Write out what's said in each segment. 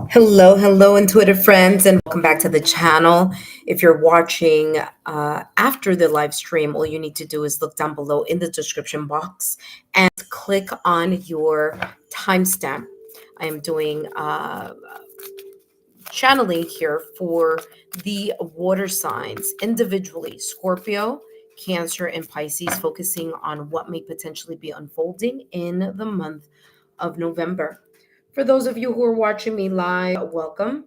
Hello, intuitive friends, and welcome back to the channel. If you're watching after the live stream, all you need to do is look down below in the description box and click on your timestamp. I am doing channeling here for the water signs individually: Scorpio, Cancer, and Pisces, focusing on what may potentially be unfolding in the month of November. For those of you who are watching me live, welcome.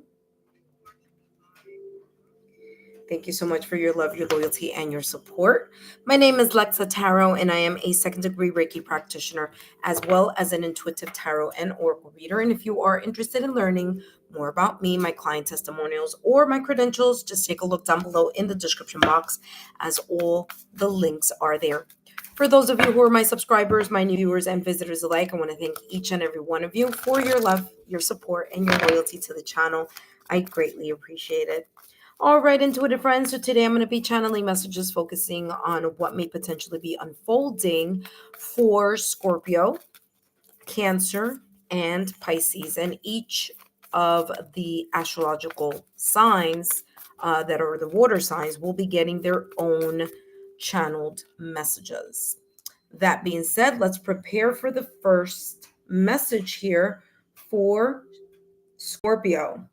Thank you so much for your love, your loyalty, and your support. My name is Lexa Tarot, and I am a second degree Reiki practitioner, as well as an intuitive tarot and oracle reader. And if you are interested in learning more about me, my client testimonials, or my credentials, just take a look down below in the description box, as all the links are there. For those of you who are my subscribers, my new viewers, and visitors alike, I want to thank each and every one of you for your love, your support, and your loyalty to the channel. I greatly appreciate it. All right, intuitive friends. So today I'm going to be channeling messages focusing on what may potentially be unfolding for Scorpio, Cancer, and Pisces, and each of the astrological signs that are the water signs will be getting their own channeled messages. That being said, let's prepare for the first message here for Scorpio.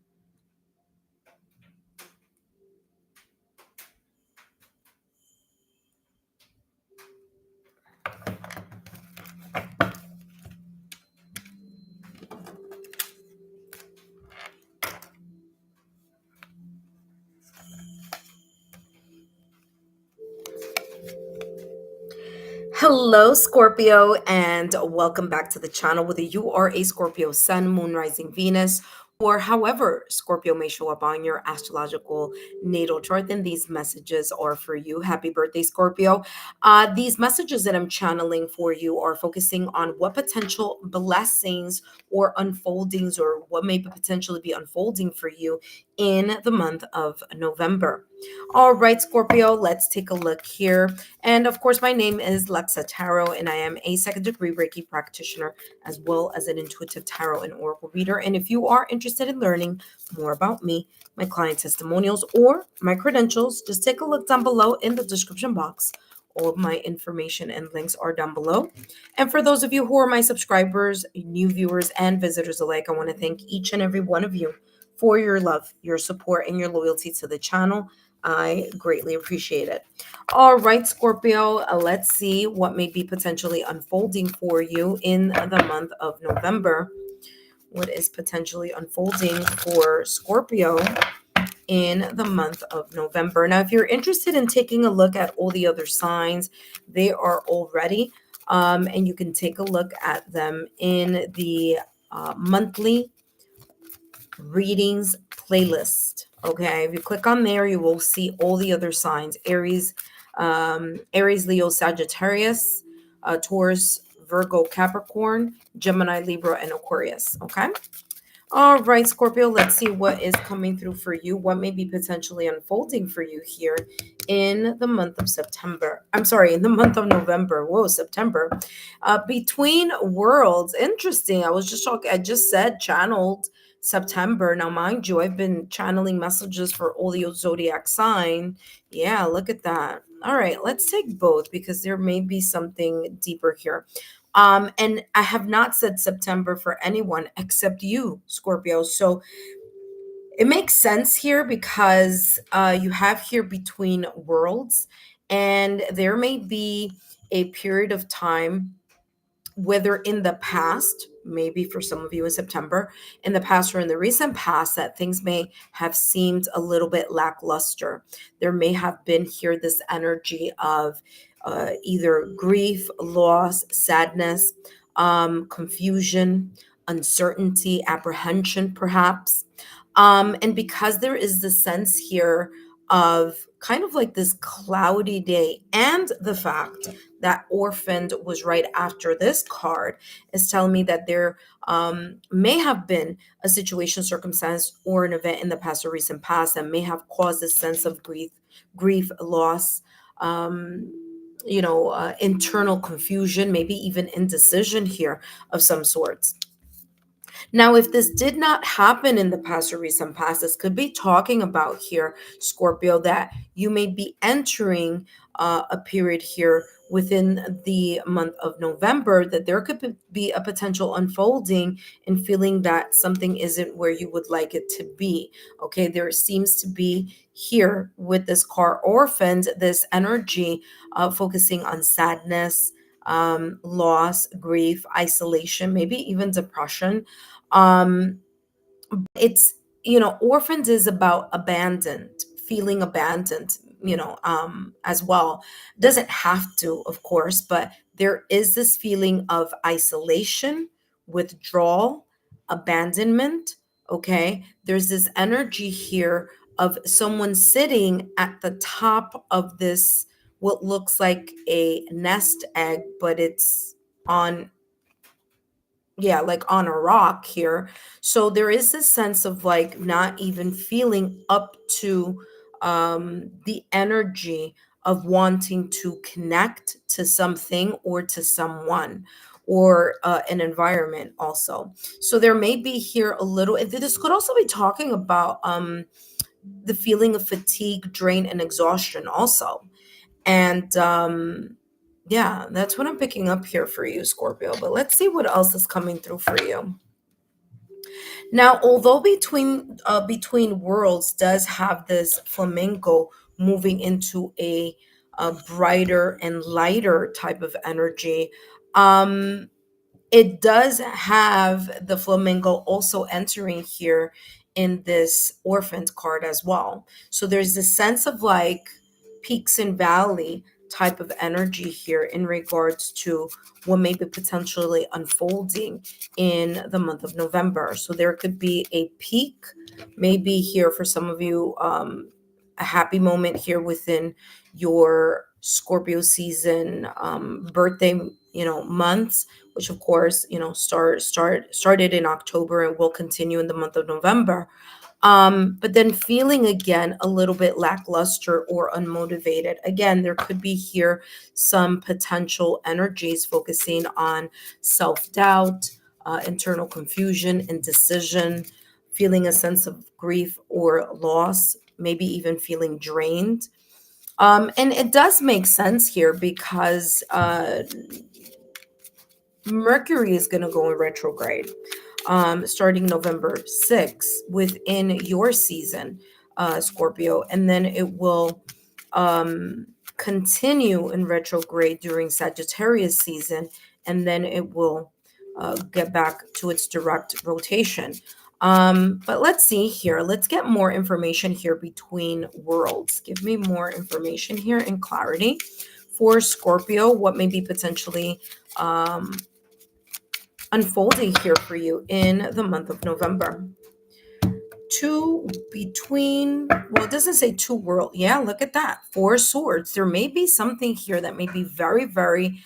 Hello, Scorpio, and welcome back to the channel. Whether you are a Scorpio Sun, Moon, Rising, Venus, or however Scorpio may show up on your astrological natal chart, then these messages are for you. Happy birthday, Scorpio. These messages that I'm channeling for you are focusing on what potential blessings or unfoldings or what may potentially be unfolding for you in the month of November. All right, Scorpio, let's take a look here. And of course, my name is Lexa Tarot, and I am a second degree Reiki practitioner, as well as an intuitive tarot and oracle reader. And if you are interested in learning more about me, my client testimonials, or my credentials, just take a look down below in the description box. All of my information and links are down below. And for those of you who are my subscribers, new viewers, and visitors alike, I want to thank each and every one of you for your love, your support, and your loyalty to the channel. I greatly appreciate it. All right, Scorpio, let's see what may be potentially unfolding for you in the month of November. What is potentially unfolding for Scorpio in the month of November? Now, if you're interested in taking a look at all the other signs, they are all ready, and you can take a look at them in the monthly readings playlist. Okay, if you click on there, you will see all the other signs: Aries, Leo, Sagittarius, Taurus, Virgo, Capricorn, Gemini, Libra, and Aquarius. Okay. All right, Scorpio, let's see what is coming through for you. What may be potentially unfolding for you here in the month of September. I'm sorry, in the month of November. Whoa, September. Between worlds. Interesting. I just said channeled September. Now, mind you, I've been channeling messages for all the zodiac sign. Yeah, look at that. All right, let's take both because there may be something deeper here. And I have not said September for anyone except you, Scorpio. So it makes sense here because you have here between worlds, and there may be a period of time, whether in the past, maybe for some of you in September, in the past or in the recent past, that things may have seemed a little bit lackluster. There may have been here this energy of either grief, loss, sadness, confusion, uncertainty, apprehension, perhaps. And because there is the sense here of kind of like this cloudy day, and the fact that orphaned was right after this card is telling me that there may have been a situation, circumstance, or an event in the past or recent past that may have caused a sense of grief, loss, internal confusion, maybe even indecision here of some sorts. Now, if this did not happen in the past or recent past, this could be talking about here, Scorpio, that you may be entering a period here within the month of November, that there could be a potential unfolding and feeling that something isn't where you would like it to be. Okay, there seems to be here with this car orphaned, this energy focusing on sadness, loss, grief, isolation, maybe even depression. um it's, orphans is about abandoned, feeling abandoned, as well. Doesn't have to, of course, but there is this feeling of isolation, withdrawal, abandonment. Okay, there's this energy here of someone sitting at the top of this, what looks like a nest egg, but it's on, yeah, like on a rock here. So there is this sense of like not even feeling up to the energy of wanting to connect to something or to someone, or an environment also. So there may be here a little, this could also be talking about the feeling of fatigue, drain, and exhaustion also. And yeah, that's what I'm picking up here for you, Scorpio. But let's see what else is coming through for you. Now, although between worlds does have this flamingo moving into a brighter and lighter type of energy, um, it does have the flamingo also entering here in this orphaned card as well. So there's this sense of like peaks and valley type of energy here in regards to what may be potentially unfolding in the month of November. So there could be a peak, maybe here for some of you, a happy moment here within your Scorpio season, birthday, months, which of course, started in October and will continue in the month of November. But then feeling again a little bit lackluster or unmotivated. Again, there could be here some potential energies focusing on self-doubt, internal confusion, indecision, feeling a sense of grief or loss, maybe even feeling drained. And it does make sense here because Mercury is going to go in retrograde starting November 6th within your season, Scorpio, and then it will continue in retrograde during Sagittarius season, and then it will get back to its direct rotation. But let's see here. Let's get more information here between worlds. Give me more information here and clarity for Scorpio. What may be potentially unfolding here for you in the month of November? Well, it doesn't say two world. Yeah, look at that. Four swords. There may be something here that may be very, very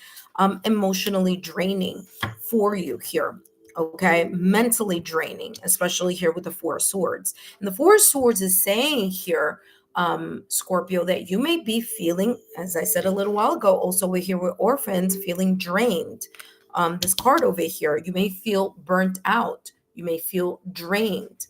emotionally draining for you here. Okay, mentally draining, especially here with the four swords. And the four swords is saying here, Scorpio, that you may be feeling, as I said a little while ago, also we're here with orphans, feeling drained. This card over here, you may feel burnt out. You may feel drained.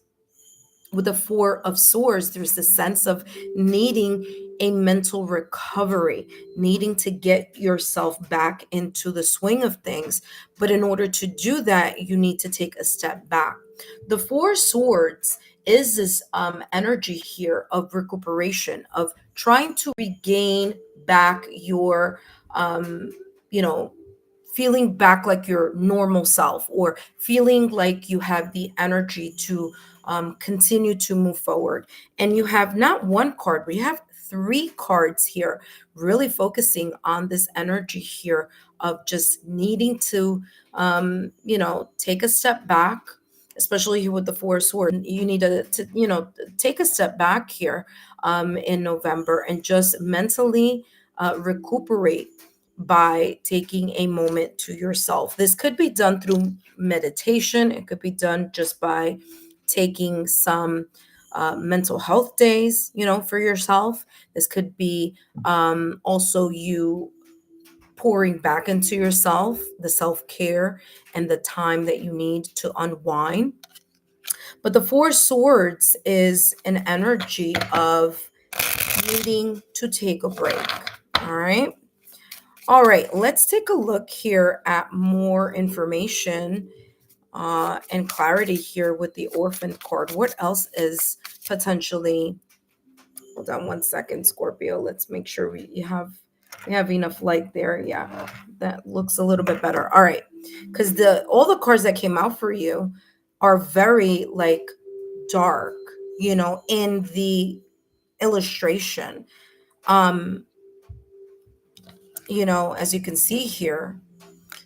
With the four of swords, there's the sense of needing a mental recovery, needing to get yourself back into the swing of things. But in order to do that, you need to take a step back. The four swords is this energy here of recuperation, of trying to regain back your, you know, feeling back like your normal self, or feeling like you have the energy to continue to move forward. And you have not one card, we have three cards here, really focusing on this energy here of just needing to, take a step back, especially here with the four of swords. You need to take a step back here in November and just mentally recuperate by taking a moment to yourself. This could be done through meditation. It could be done just by taking some mental health days, for yourself. This could be also you pouring back into yourself, the self-care and the time that you need to unwind. But the Four Swords is an energy of needing to take a break. All right. All right. Let's take a look here at more information and clarity here with the Orphan card. What else is potentially? Hold on one second, Scorpio. Let's make sure we have enough light there. Yeah, that looks a little bit better. All right, because all the cards that came out for you are very like dark, in the illustration. Um, as you can see here.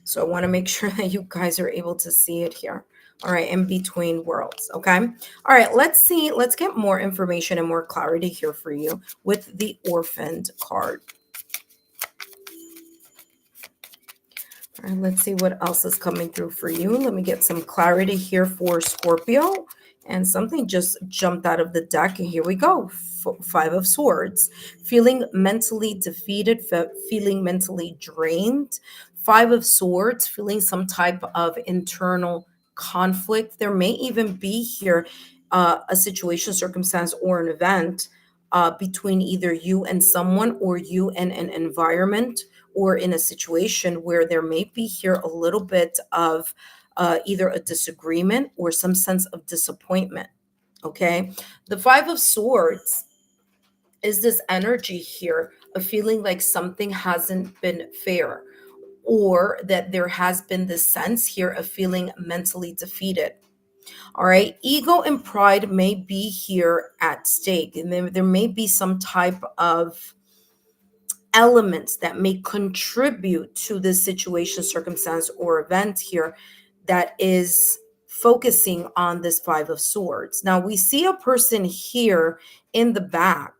So I want to make sure that you guys are able to see it here. All right, in between worlds. Okay. All right, let's see. Let's get more information and more clarity here for you with the Orphaned card. All right, let's see what else is coming through for you. Let me get some clarity here for Scorpio. And something just jumped out of the deck. And here we go. Five of Swords. Feeling mentally defeated, feeling mentally drained. Five of Swords, feeling some type of internal conflict. There may even be here a situation, circumstance, or an event between either you and someone or you and an environment, or in a situation where there may be here a little bit of either a disagreement or some sense of disappointment. Okay. The Five of Swords is this energy here of feeling like something hasn't been fair, or that there has been this sense here of feeling mentally defeated. All right. Ego and pride may be here at stake, and there may be some type of elements that may contribute to this situation, circumstance, or event here that is focusing on this Five of Swords. Now, we see a person here in the back,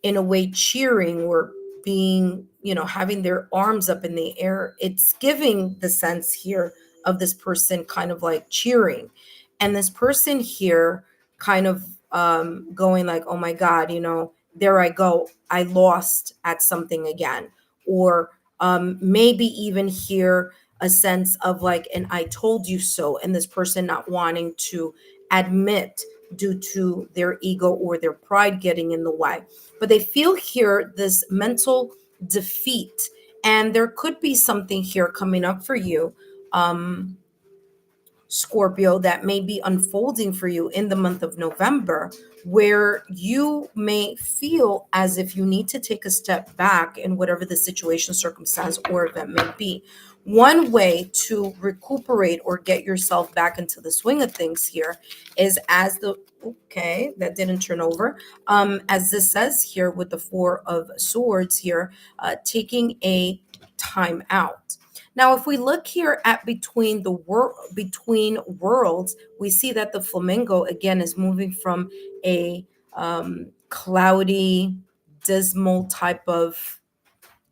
in a way, cheering or being, having their arms up in the air. It's giving the sense here of this person kind of like cheering. And this person here kind of going like, oh my God, there I go. I lost at something again. Or maybe even hear a sense of like an I told you so, and this person not wanting to admit due to their ego or their pride getting in the way. But they feel here this mental defeat. And there could be something here coming up for you. Scorpio, that may be unfolding for you in the month of November, where you may feel as if you need to take a step back in whatever the situation, circumstance, or event may be. One way to recuperate or get yourself back into the swing of things here is okay, that didn't turn over. As this says here with the Four of Swords here, taking a time out. Now, if we look here at between worlds, we see that the flamingo again is moving from a cloudy, dismal type of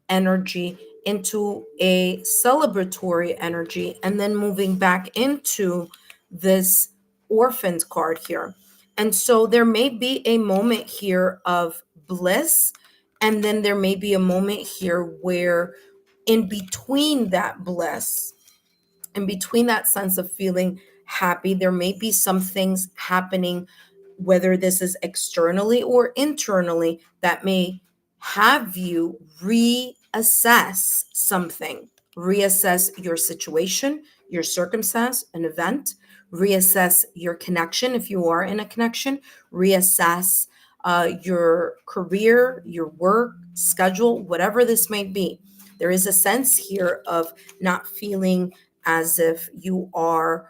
energy into a celebratory energy, and then moving back into this Orphaned card here. And so there may be a moment here of bliss, and then there may be a moment here where in between that bliss, in between that sense of feeling happy, there may be some things happening, whether this is externally or internally, that may have you reassess something, reassess your situation, your circumstance, an event, reassess your connection if you are in a connection, reassess your career, your work schedule, whatever this may be. There is a sense here of not feeling as if you are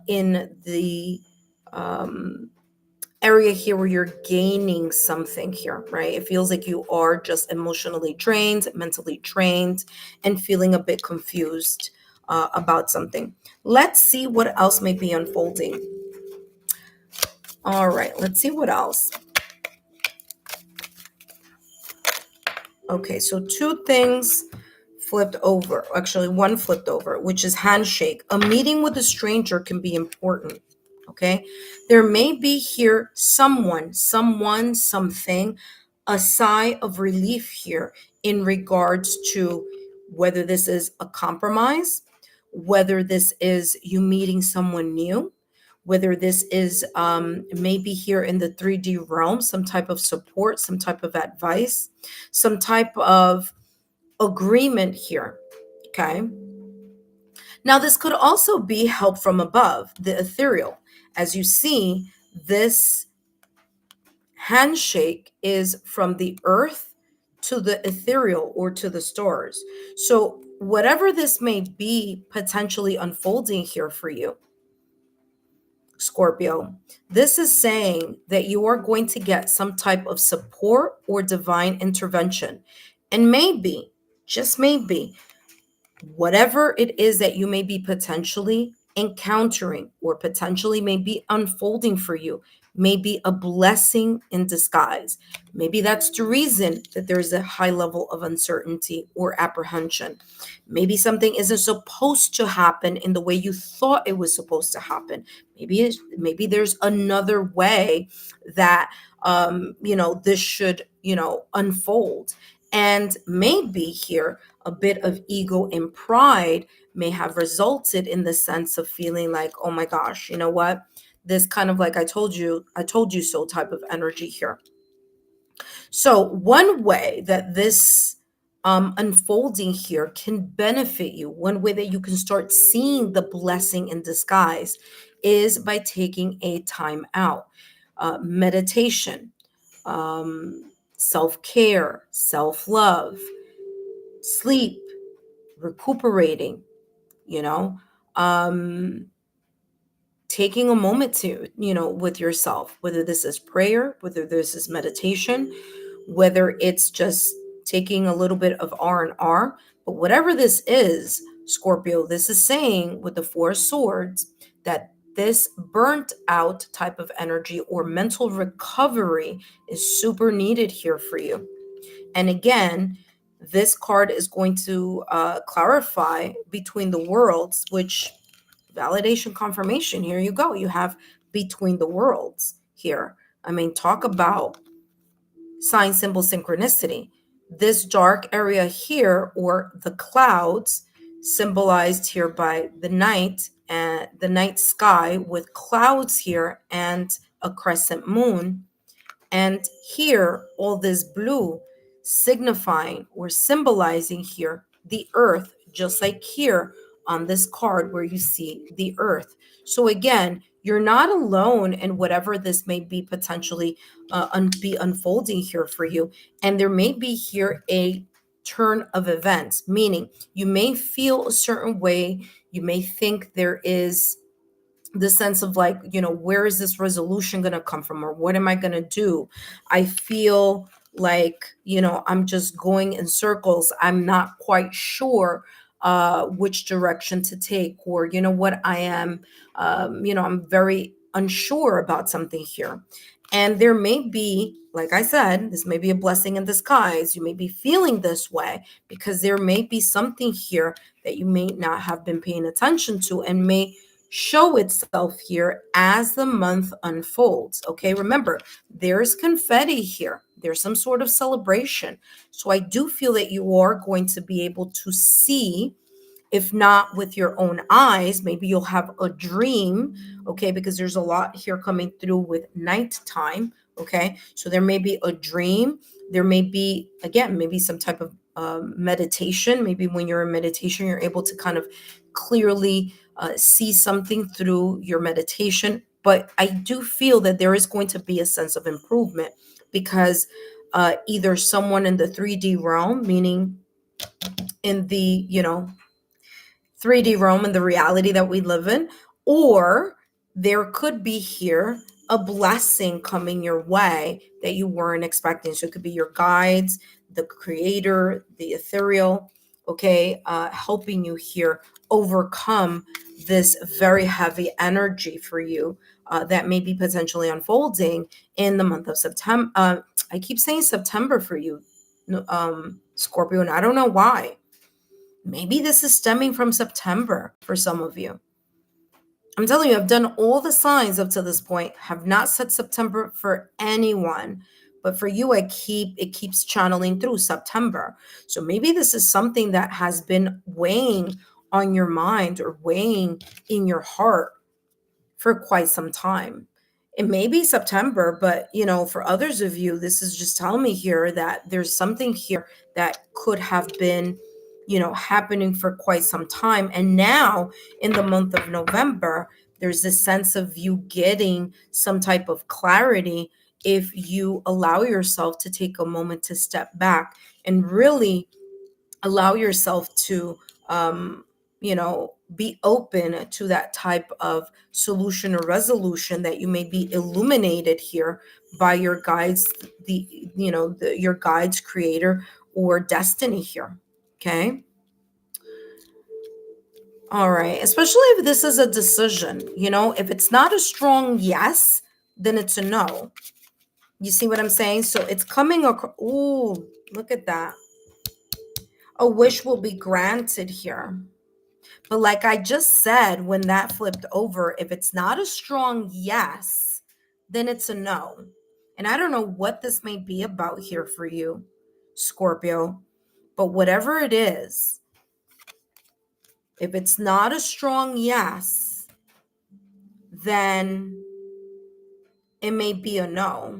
in the area here where you're gaining something here, right? It feels like you are just emotionally drained, mentally drained, and feeling a bit confused about something. Let's see what else may be unfolding. All right, let's see what else. Okay, so two things flipped over. Actually, one flipped over, which is handshake. A meeting with a stranger can be important. Okay, there may be here someone, something, a sigh of relief here in regards to whether this is a compromise, whether this is you meeting someone new, whether this is maybe here in the 3D realm, some type of support, some type of advice, some type of agreement here. Okay. Now, this could also be help from above, the ethereal. As you see, this handshake is from the earth to the ethereal or to the stars. So, whatever this may be potentially unfolding here for you, Scorpio, this is saying that you are going to get some type of support or divine intervention. And maybe, just maybe, whatever it is that you may be potentially encountering or potentially may be unfolding for you may be a blessing in disguise. Maybe that's the reason that there's a high level of uncertainty or apprehension. Maybe something isn't supposed to happen in the way you thought it was supposed to happen. Maybe there's another way that this should unfold. And maybe here a bit of ego and pride may have resulted in the sense of feeling like, oh my gosh, you know what? This kind of like I told you so type of energy here. So one way that this unfolding here can benefit you, one way that you can start seeing the blessing in disguise is by taking a time out. Meditation, self-care, self-love, sleep, recuperating, you know, um, taking a moment to, with yourself, whether this is prayer, whether this is meditation, whether it's just taking a little bit of R&R, but whatever this is, Scorpio, this is saying with the Four of Swords that this burnt out type of energy or mental recovery is super needed here for you. And again, this card is going to clarify between the worlds, which validation confirmation. Here you go. You have between the worlds here. I mean, talk about sign symbol synchronicity. This dark area here, or the clouds, symbolized here by the night and the night sky with clouds here and a crescent moon. And here, all this blue signifying or symbolizing here the earth, just like here on this card where you see the earth. So again, you're not alone in whatever this may be potentially be unfolding here for you. And there may be here a turn of events, meaning you may feel a certain way. You may think there is the sense of like, where is this resolution going to come from, or what am I going to do? I feel like, I'm just going in circles. I'm not quite sure which direction to take, or what I am, I'm very unsure about something here. And there may be, like I said, this may be a blessing in disguise. You may be feeling this way because there may be something here that you may not have been paying attention to and may show itself here as the month unfolds. Okay, remember, there's confetti here. There's some sort of celebration. So I do feel that you are going to be able to see, if not with your own eyes, maybe you'll have a dream, okay, because there's a lot here coming through with nighttime, okay? So there may be a dream. There may be, again, maybe some type of meditation. Maybe when you're in meditation, you're able to kind of clearly see something through your meditation. But I do feel that there is going to be a sense of improvement because either someone in the 3D realm, meaning in the, 3D realm and the reality that we live in, or there could be here a blessing coming your way that you weren't expecting. So it could be your guides, the creator, the ethereal, okay, helping you here overcome this very heavy energy for you that may be potentially unfolding in the month of September. I keep saying September for you, Scorpio, and I don't know why. Maybe this is stemming from September for some of you. I'm telling you, I've done all the signs up to this point, have not said September for anyone. but for you, it keeps channeling through September. So maybe this is something that has been weighing on your mind or weighing in your heart for quite some time. It may be September, but for others of you, this is just telling me here that there's something here that could have been, happening for quite some time. And now in the month of November, there's this sense of you getting some type of clarity if you allow yourself to take a moment to step back and really allow yourself to be open to that type of solution or resolution that you may be illuminated here by your guides, your guides, creator, or destiny here. Okay. All right. Especially if this is a decision, if it's not a strong yes, then it's a no. You see what I'm saying? So it's coming across. Ooh, look at that. A wish will be granted here. But like I just said, when that flipped over, if it's not a strong yes, then it's a no. And I don't know what this may be about here for you, Scorpio, but whatever it is, if it's not a strong yes, then it may be a no.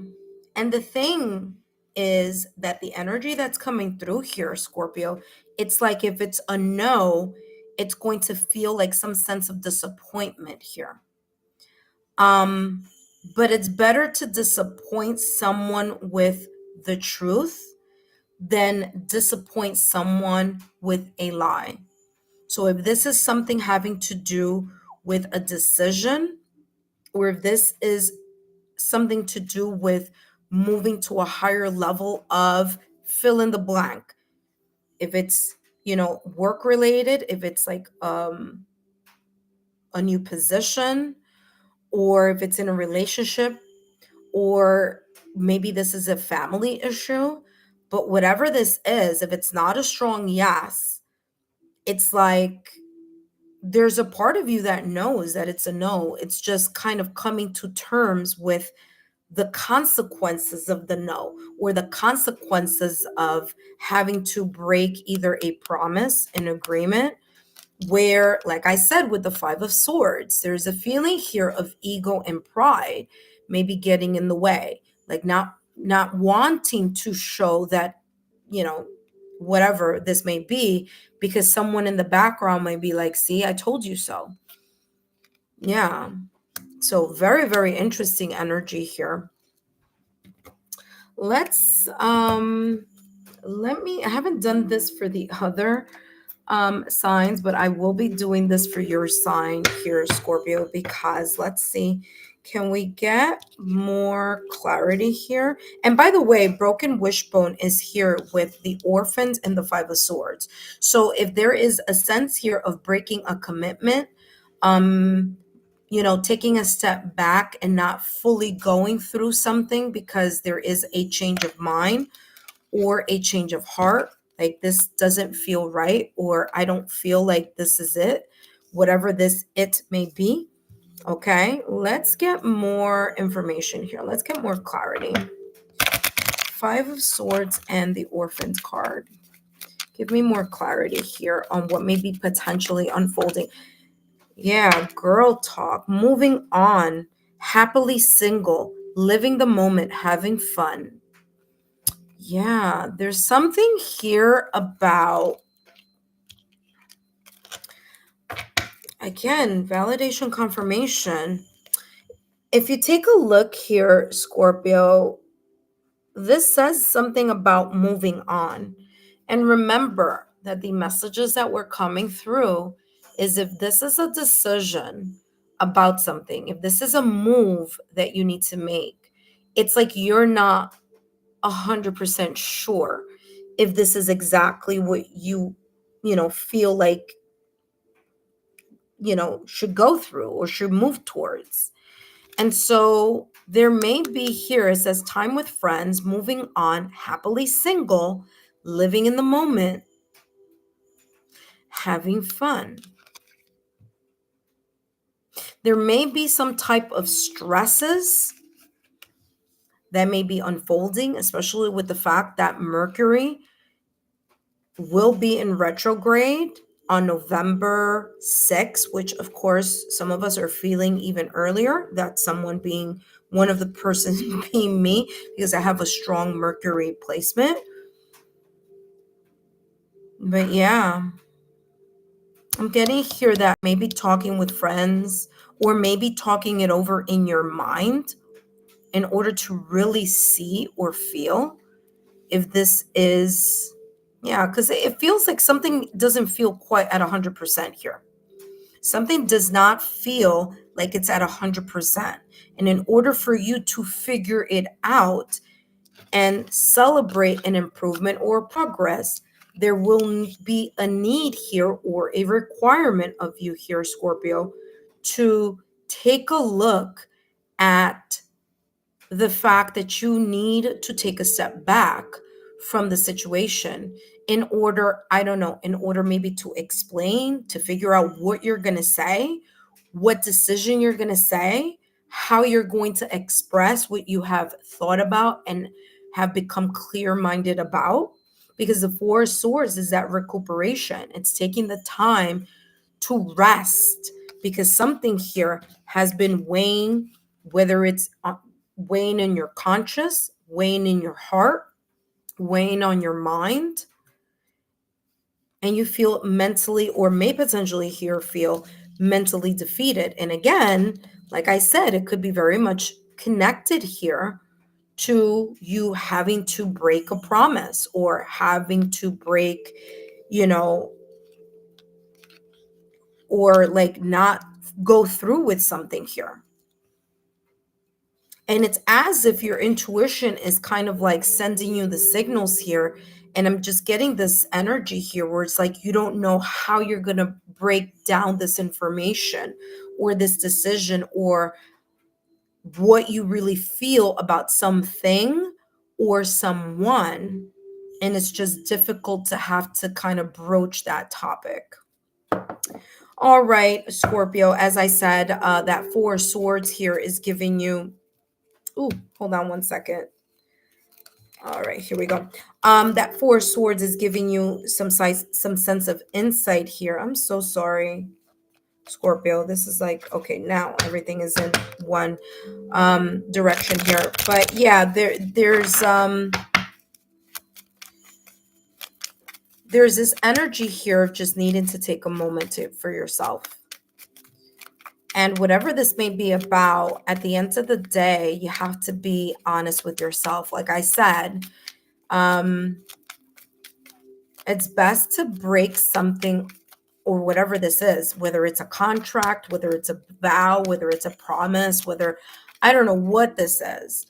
And the thing is that the energy that's coming through here, Scorpio, it's like if it's a no, it's going to feel like some sense of disappointment here. But it's better to disappoint someone with the truth than disappoint someone with a lie. So if this is something having to do with a decision, or if this is something to do with moving to a higher level of fill in the blank, if it's work related, if it's like a new position, or if it's in a relationship, or maybe this is a family issue, but whatever this is, if it's not a strong yes, it's like there's a part of you that knows that it's a no. It's just kind of coming to terms with the consequences of the no, or the consequences of having to break either a promise, an agreement, where, like I said, with the Five of Swords, there's a feeling here of ego and pride maybe getting in the way, like not wanting to show that, whatever this may be, because someone in the background might be like, see, I told you so. Yeah. So very, very interesting energy here. Let's I haven't done this for the other signs, but I will be doing this for your sign here, Scorpio, because let's see, can we get more clarity here? And by the way, Broken Wishbone is here with the Orphans and the Five of Swords. So if there is a sense here of breaking a commitment, taking a step back and not fully going through something because there is a change of mind or a change of heart, like this doesn't feel right, or I don't feel like this is it, whatever this it may be. Okay, let's get more information here. Let's get more clarity. Five of Swords and the Orphans card. Give me more clarity here on what may be potentially unfolding. Yeah, girl talk. Moving on. Happily single. Living the moment. Having fun. Yeah, there's something here about, again, validation, confirmation. If you take a look here, Scorpio, this says something about moving on. And remember that the messages that were coming through is if this is a decision about something, if this is a move that you need to make, it's like you're not 100% sure if this is exactly what you feel like, should go through or should move towards. And so there may be here, it says time with friends, moving on, happily single, living in the moment, having fun. There may be some type of stresses that may be unfolding, especially with the fact that Mercury will be in retrograde on November 6th, which of course some of us are feeling even earlier. That someone being one of the persons being me, because I have a strong Mercury placement. But yeah, I'm getting here that maybe talking with friends or maybe talking it over in your mind in order to really see or feel if this is, yeah, because it feels like something doesn't feel quite at 100% here. Something does not feel like it's at 100%. And in order for you to figure it out and celebrate an improvement or progress, there will be a need here or a requirement of you here, Scorpio, to take a look at the fact that you need to take a step back from the situation in order, I don't know, in order maybe to explain, to figure out what you're going to say, what decision you're going to say, how you're going to express what you have thought about and have become clear-minded about. Because the Four of Swords is that recuperation. It's taking the time to rest because something here has been weighing, whether it's weighing in your conscious, weighing in your heart, weighing on your mind, and you feel mentally or may potentially here feel mentally defeated. And again, like I said, it could be very much connected here to you having to break a promise or having to break, you know, or like not go through with something here. And it's as if your intuition is kind of like sending you the signals here. And I'm just getting this energy here where it's like you don't know how you're going to break down this information or this decision or what you really feel about something or someone. And it's just difficult to have to kind of broach that topic. All right, Scorpio, as I said, that Four of Swords here is giving you, ooh, hold on one second. All right, here we go. That Four of Swords is giving you some sense of insight here. I'm so sorry, Scorpio. This is like, okay, now everything is in one direction here. But yeah, there's this energy here of just needing to take a moment for yourself. And whatever this may be about, at the end of the day, you have to be honest with yourself. Like I said, it's best to break something or whatever this is, whether it's a contract, whether it's a vow, whether it's a promise, whether, I don't know what this is,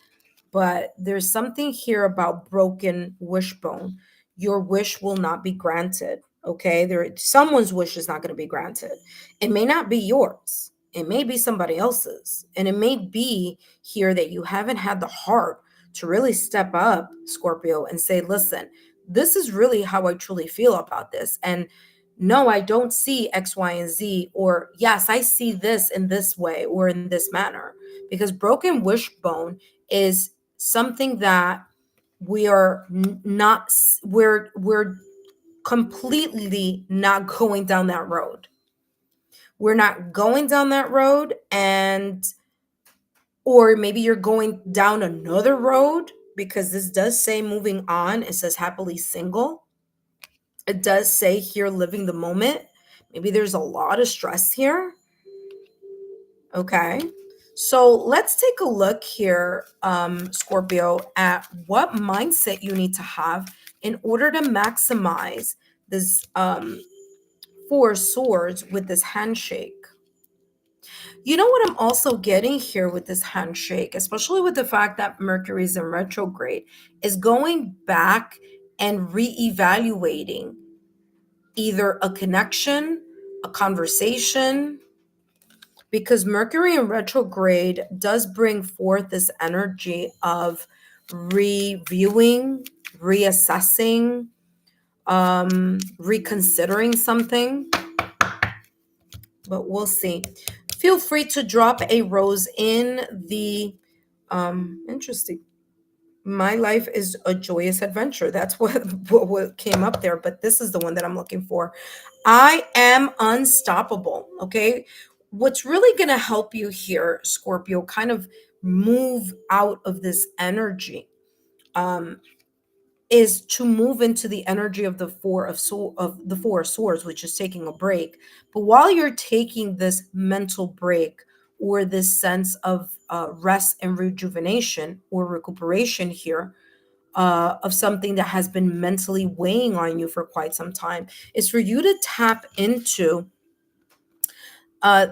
but there's something here about broken wishbone. Your wish will not be granted. Okay. Someone's wish is not going to be granted. It may not be yours. It may be somebody else's. And it may be here that you haven't had the heart to really step up, Scorpio, and say, listen, this is really how I truly feel about this. And no, I don't see X, Y, and Z, or yes, I see this in this way or in this manner. Because broken wishbone is something that we are not, we're completely not going down that road. We're not going down that road, and or maybe you're going down another road, because this does say moving on. It says happily single. It does say here living the moment. Maybe there's a lot of stress here. Okay. So let's take a look here, Scorpio, at what mindset you need to have in order to maximize this Four of Swords with this handshake. You know what I'm also getting here with this handshake, especially with the fact that Mercury is in retrograde, is going back and reevaluating either a connection, a conversation, because Mercury in retrograde does bring forth this energy of reviewing, reassessing, reconsidering something. But we'll see. Feel free to drop a rose in the interesting. My life is a joyous adventure. That's what came up there, but this is the one that I'm looking for. I am unstoppable. Okay. What's really going to help you here, Scorpio, kind of move out of this energy, um, is to move into the energy of the four of swords, which is taking a break. But while you're taking this mental break, or this sense of rest and rejuvenation or recuperation here, of something that has been mentally weighing on you for quite some time, is for you to tap into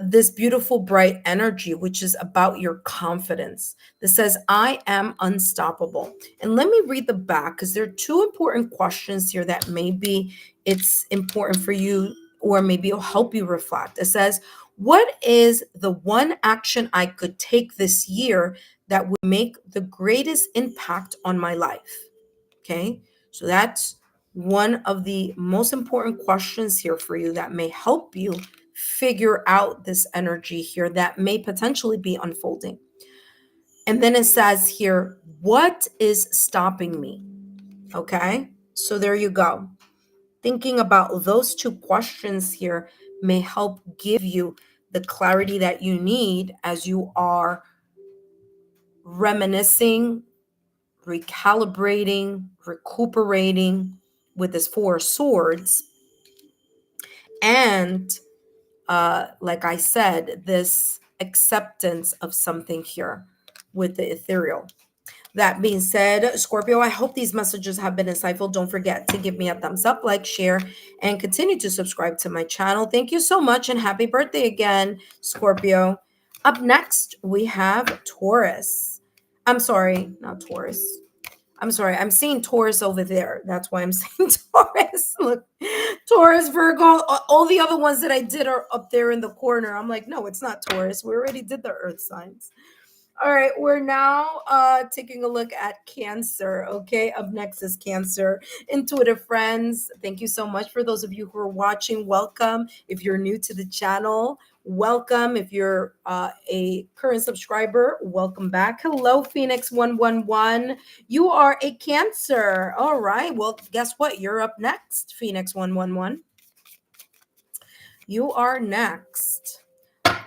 this beautiful bright energy, which is about your confidence, that says, I am unstoppable. And let me read the back, because there are two important questions here that maybe it's important for you, or maybe it'll help you reflect. It says, what is the one action I could take this year that would make the greatest impact on my life? Okay, so that's one of the most important questions here for you that may help you figure out this energy here that may potentially be unfolding. And then it says here, what is stopping me? Okay, so there you go. Thinking about those two questions here may help give you the clarity that you need as you are reminiscing, recalibrating, recuperating with this four of swords. And like I said, this acceptance of something here with the ethereal. That being said, Scorpio, I hope these messages have been insightful. Don't forget to give me a thumbs up, like, share, and continue to subscribe to my channel. Thank you so much, and happy birthday again, Scorpio. Up next, we have Taurus. I'm sorry, not Taurus. I'm sorry, I'm seeing Taurus over there. That's why I'm saying Taurus. Look, Taurus, Virgo, all the other ones that I did are up there in the corner. I'm like, no, it's not Taurus. We already did the earth signs. All right, we're now taking a look at Cancer. Okay, up next is Cancer. Intuitive friends, thank you so much. For those of you who are watching, welcome. If you're new to the channel, welcome. If you're a current subscriber, welcome back. Hello, Phoenix 111. You are a Cancer. All right, well, guess what? You're up next, Phoenix 111. You are next.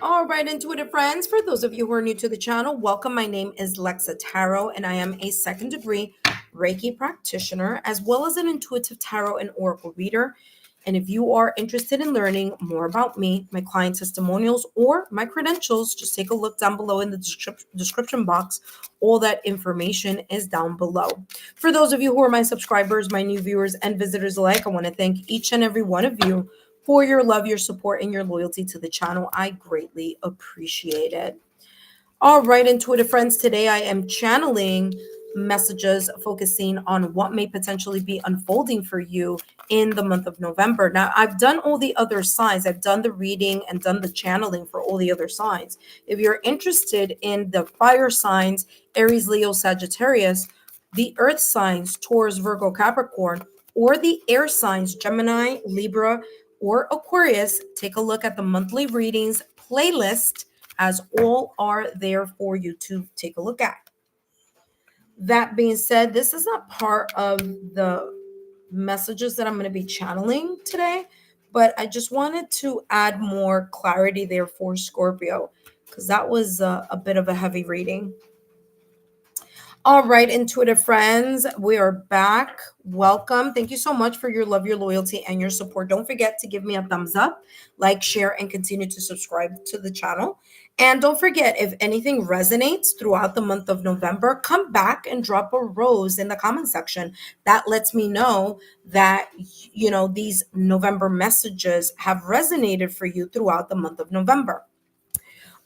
All right, intuitive friends, for those of you who are new to the channel, welcome. My name is Lexa Tarot, and I am a second degree Reiki practitioner, as well as an intuitive tarot and oracle reader. And if you are interested in learning more about me, my client testimonials, or my credentials, just take a look down below in the description box. All that information is down below. For those of you who are my subscribers, my new viewers, and visitors alike, I want to thank each and every one of you for your love, your support, and your loyalty to the channel. I greatly appreciate it. All right, intuitive friends, today I am channeling messages focusing on what may potentially be unfolding for you in the month of November. Now, I've done all the other signs. I've done the reading and done the channeling for all the other signs. If you're interested in the fire signs, Aries, Leo, Sagittarius, the earth signs, Taurus, Virgo, Capricorn, or the air signs, Gemini, Libra, or Aquarius, take a look at the monthly readings playlist, as all are there for you to take a look at. That being said, this is not part of the messages that I'm going to be channeling today, but I just wanted to add more clarity there for Scorpio, because that was a bit of a heavy reading. All right, intuitive friends, we are back. Welcome. Thank you so much for your love, your loyalty, and your support. Don't forget to give me a thumbs up, like, share, and continue to subscribe to the channel. And don't forget, if anything resonates throughout the month of November, come back and drop a rose in the comment section. That lets me know that, you know, these November messages have resonated for you throughout the month of November.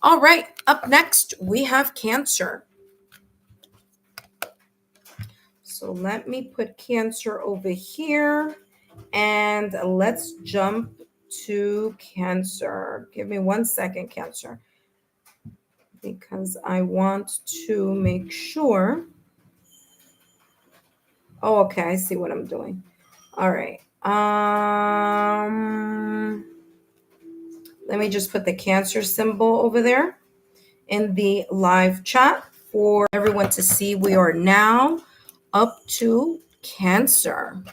All right, up next, we have Cancer. So let me put Cancer over here, and let's jump to Cancer. Give me 1 second, Cancer, because I want to make sure. Oh, okay, I see what I'm doing. All right. Let me just put the Cancer symbol over there in the live chat for everyone to see. We are now up to Cancer.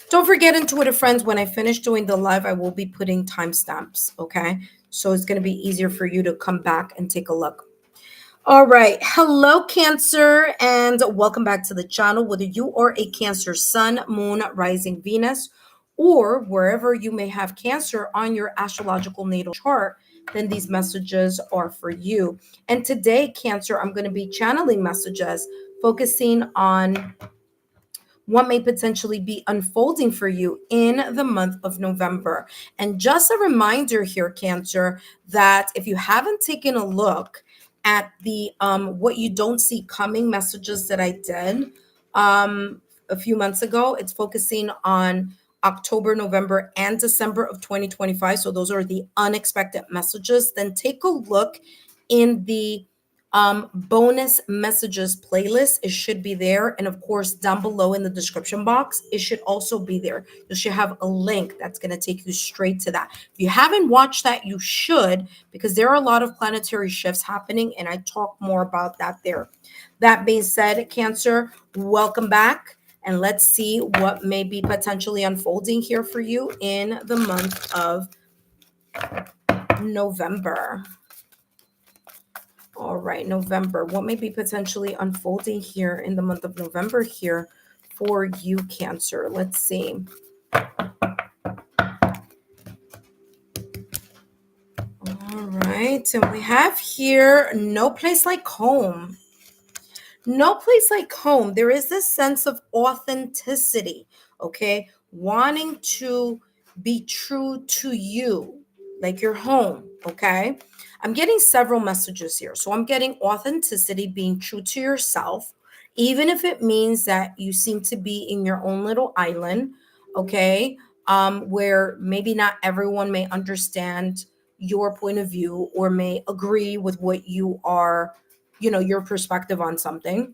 Don't forget, intuitive friends, when I finish doing the live, I will be putting timestamps, okay? So it's going to be easier for you to come back and take a look. All right. Hello, Cancer, and welcome back to the channel. Whether you are a Cancer sun, moon, rising Venus, or wherever you may have Cancer on your astrological natal chart, then these messages are for you. And today, Cancer, I'm going to be channeling messages focusing on what may potentially be unfolding for you in the month of November. And just a reminder here, Cancer, that if you haven't taken a look at the what you don't see coming messages that I did a few months ago, it's focusing on October, November, and December of 2025. So those are the unexpected messages. Then take a look in the bonus messages playlist. It should be there, and of course down below in the description box it should also be there. You should have a link that's going to take you straight to that. If you haven't watched that, you should, because there are a lot of planetary shifts happening and I talk more about that there. That being said, Cancer, welcome back, and let's see what may be potentially unfolding here for you in the month of November. All right, November. What may be potentially unfolding here in the month of November here for you, Cancer? Let's see. All right, so we have here no place like home. No place like home. There is this sense of authenticity, okay? Wanting to be true to you, like your home, okay? I'm getting several messages here. So I'm getting authenticity, being true to yourself, even if it means that you seem to be in your own little island, okay? Where maybe not everyone may understand your point of view or may agree with what you are, your perspective on something.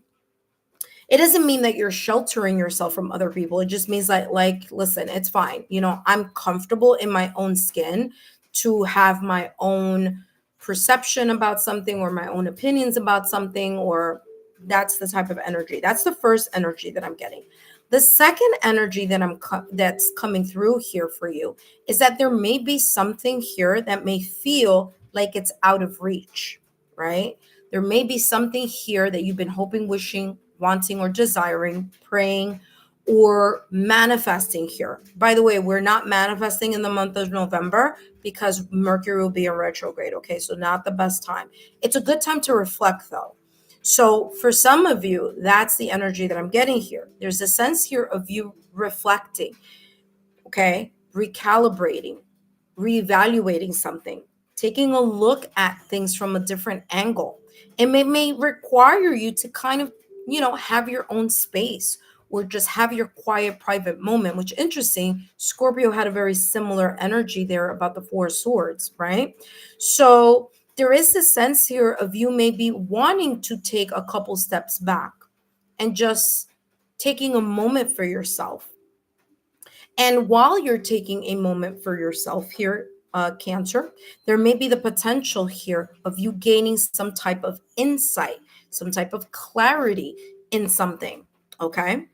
It doesn't mean that you're sheltering yourself from other people. It just means that, like, listen, it's fine. I'm comfortable in my own skin to have my own perception about something or my own opinions about something, or that's the type of energy. That's the first energy that I'm getting. The second energy that that's coming through here for you is that there may be something here that may feel like it's out of reach, right? There may be something here that you've been hoping, wishing, wanting, or desiring, praying, or manifesting here. By the way, we're not manifesting in the month of November because Mercury will be in retrograde. Okay, so not the best time. It's a good time to reflect, though. So for some of you, that's the energy that I'm getting here. There's a sense here of you reflecting, okay, recalibrating, reevaluating something, taking a look at things from a different angle. It may require you to kind of, have your own space or just have your quiet private moment, which interesting. Scorpio had a very similar energy there about the Four of Swords, right? So there is this sense here of you maybe wanting to take a couple steps back and just taking a moment for yourself. And while you're taking a moment for yourself here, Cancer, there may be the potential here of you gaining some type of insight, some type of clarity in something, okay?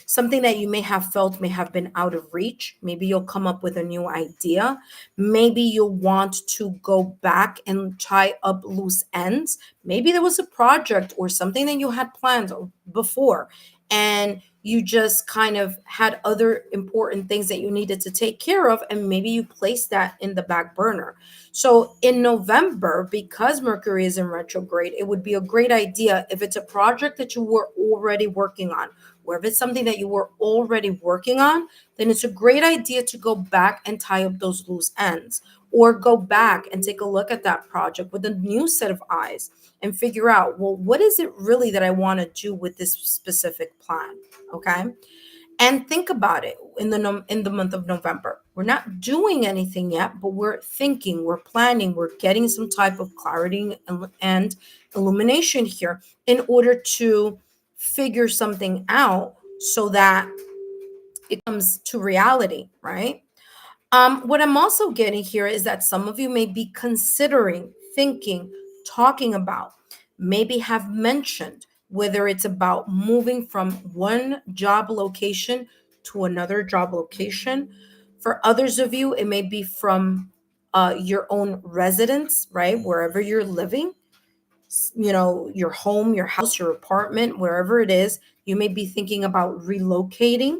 Something that you may have felt may have been out of reach. Maybe you'll come up with a new idea. Maybe you'll want to go back and tie up loose ends. Maybe there was a project or something that you had planned before, and you just kind of had other important things that you needed to take care of, and maybe you placed that in the back burner. So in November, because Mercury is in retrograde, it would be a great idea if it's a project that you were already working on, or if it's something that you were already working on, then it's a great idea to go back and tie up those loose ends, or go back and take a look at that project with a new set of eyes and figure out, well, what is it really that I want to do with this specific plan? Okay. And think about it in the month of November. We're not doing anything yet, but we're thinking, we're planning, we're getting some type of clarity and illumination here in order to figure something out so that it comes to reality, right? What I'm also getting here is that some of you may be considering, thinking, talking about, maybe have mentioned whether it's about moving from one job location to another job location. For others of you, it may be from your own residence, right? Wherever you're living, your home, your house, your apartment, wherever it is, you may be thinking about relocating.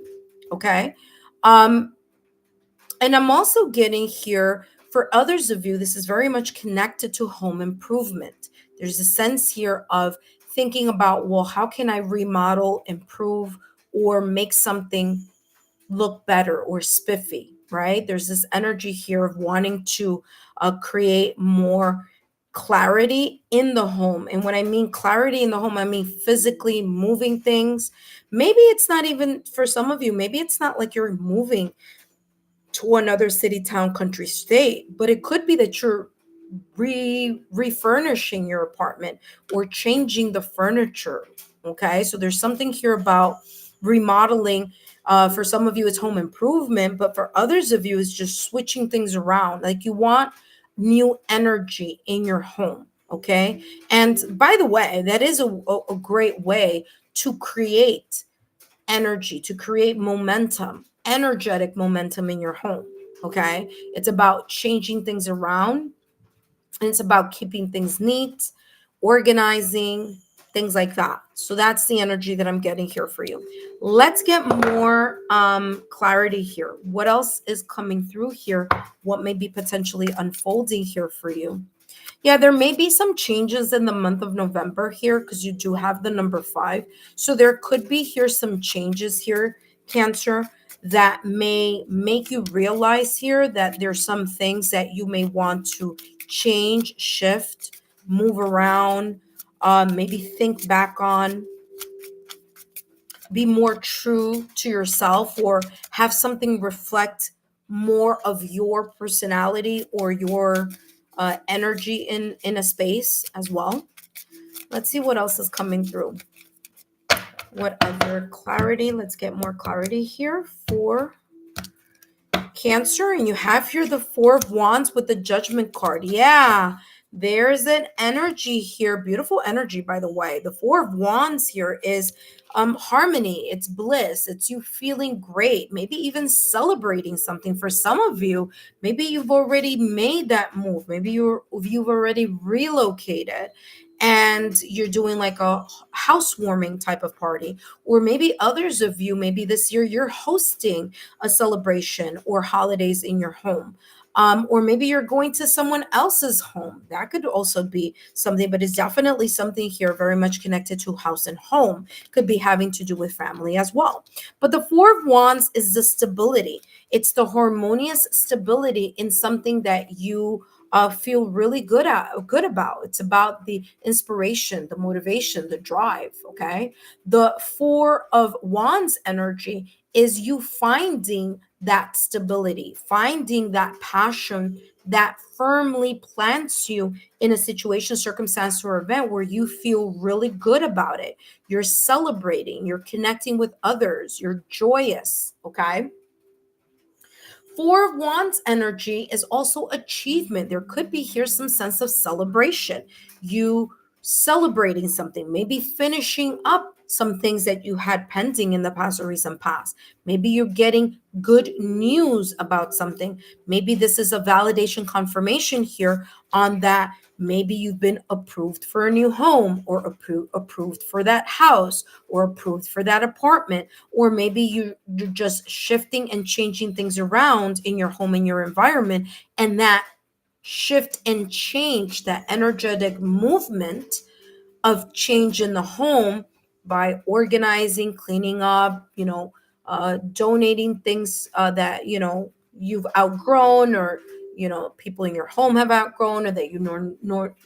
Okay. Um, and I'm also getting here for others of you, this is very much connected to home improvement. There's a sense here of thinking about, well, how can I remodel, improve, or make something look better or spiffy, right? There's this energy here of wanting to create more clarity in the home. And when I mean clarity in the home, I mean physically moving things. Maybe it's not even for some of you, maybe it's not like you're moving to another city, town, country, state, but it could be that you're refurnishing your apartment or changing the furniture. Okay, so there's something here about remodeling. For some of you it's home improvement, but for others of you it's just switching things around. Like you want new energy in your home. Okay, and by the way, that is a great way to create energy, to create momentum, energetic momentum in your home. Okay, it's about changing things around, and it's about keeping things neat, organizing, things like that. So that's the energy that I'm getting here for you. Let's get more clarity here. What else is coming through here? What may be potentially unfolding here for you? Yeah, there may be some changes in the month of November here because you do have the number 5. So there could be here some changes here, Cancer, that may make you realize here that there's some things that you may want to change, shift, move around, maybe think back on, be more true to yourself, or have something reflect more of your personality or your energy in a space as well. Let's see what else is coming through. What other clarity? Let's get more clarity here for Cancer. And you have here the 4 of Wands with the Judgment card. Yeah, there's an energy here. Beautiful energy, by the way. The 4 of Wands here is harmony. It's bliss. It's you feeling great. Maybe even celebrating something. For some of you, maybe you've already made that move. Maybe you've already relocated and you're doing like a housewarming type of party. Or maybe others of you, maybe this year you're hosting a celebration or holidays in your home. Or maybe you're going to someone else's home. That could also be something, but it's definitely something here very much connected to house and home. Could be having to do with family as well. But the 4 of Wands is the stability. It's the harmonious stability in something that you feel really good about. It's about the inspiration, the motivation, the drive. Okay. The 4 of Wands energy is you finding that stability, finding that passion that firmly plants you in a situation, circumstance, or event where you feel really good about it. You're celebrating, you're connecting with others, you're joyous. Okay. 4 of Wands energy is also achievement. There could be here some sense of celebration. You celebrating something, maybe finishing up some things that you had pending in the past or recent past. Maybe you're getting good news about something. Maybe this is a validation confirmation here on that. Maybe you've been approved for a new home, or approved for that house, or approved for that apartment, or maybe you're just shifting and changing things around in your home and your environment, and that shift and change, that energetic movement of change in the home by organizing, cleaning up, donating things that you've outgrown, or people in your home have outgrown, or that you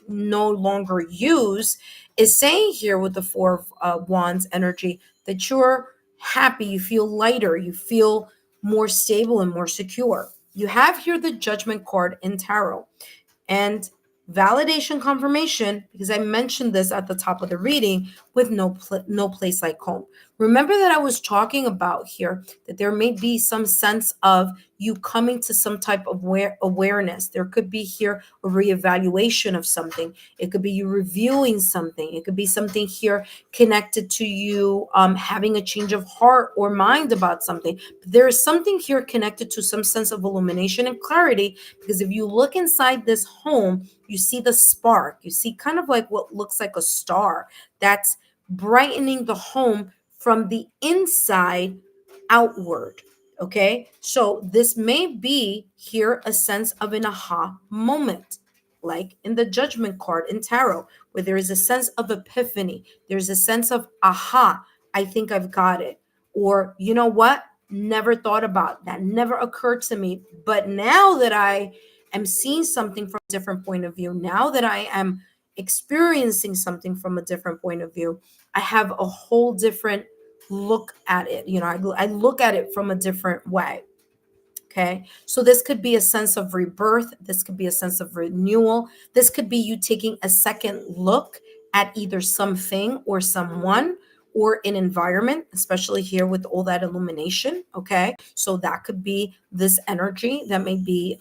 no longer use, is saying here with the 4 of Wands energy that you're happy, you feel lighter, you feel more stable and more secure. You have here the Judgment card in tarot, and validation confirmation, because I mentioned this at the top of the reading, with no place like home. Remember that I was talking about here that there may be some sense of you coming to some type of awareness. There could be here a reevaluation of something. It could be you reviewing something. It could be something here connected to you having a change of heart or mind about something. But there is something here connected to some sense of illumination and clarity, because if you look inside this home, you see the spark. You see kind of like what looks like a star that's brightening the home from the inside outward. Okay, so this may be here a sense of an aha moment, like in the judgment card in tarot, where there is a sense of epiphany. There's a sense of aha, I think I've got it. Or, you know what? Never thought about that. Never occurred to me. But now that I am seeing something from a different point of view, now that I am experiencing something from a different point of view, I have a whole different look at it. I look at it from a different way. Okay, so this could be a sense of rebirth. This could be a sense of renewal. This could be you taking a second look at either something or someone or an environment, especially here with all that illumination. Okay, so that could be this energy that may be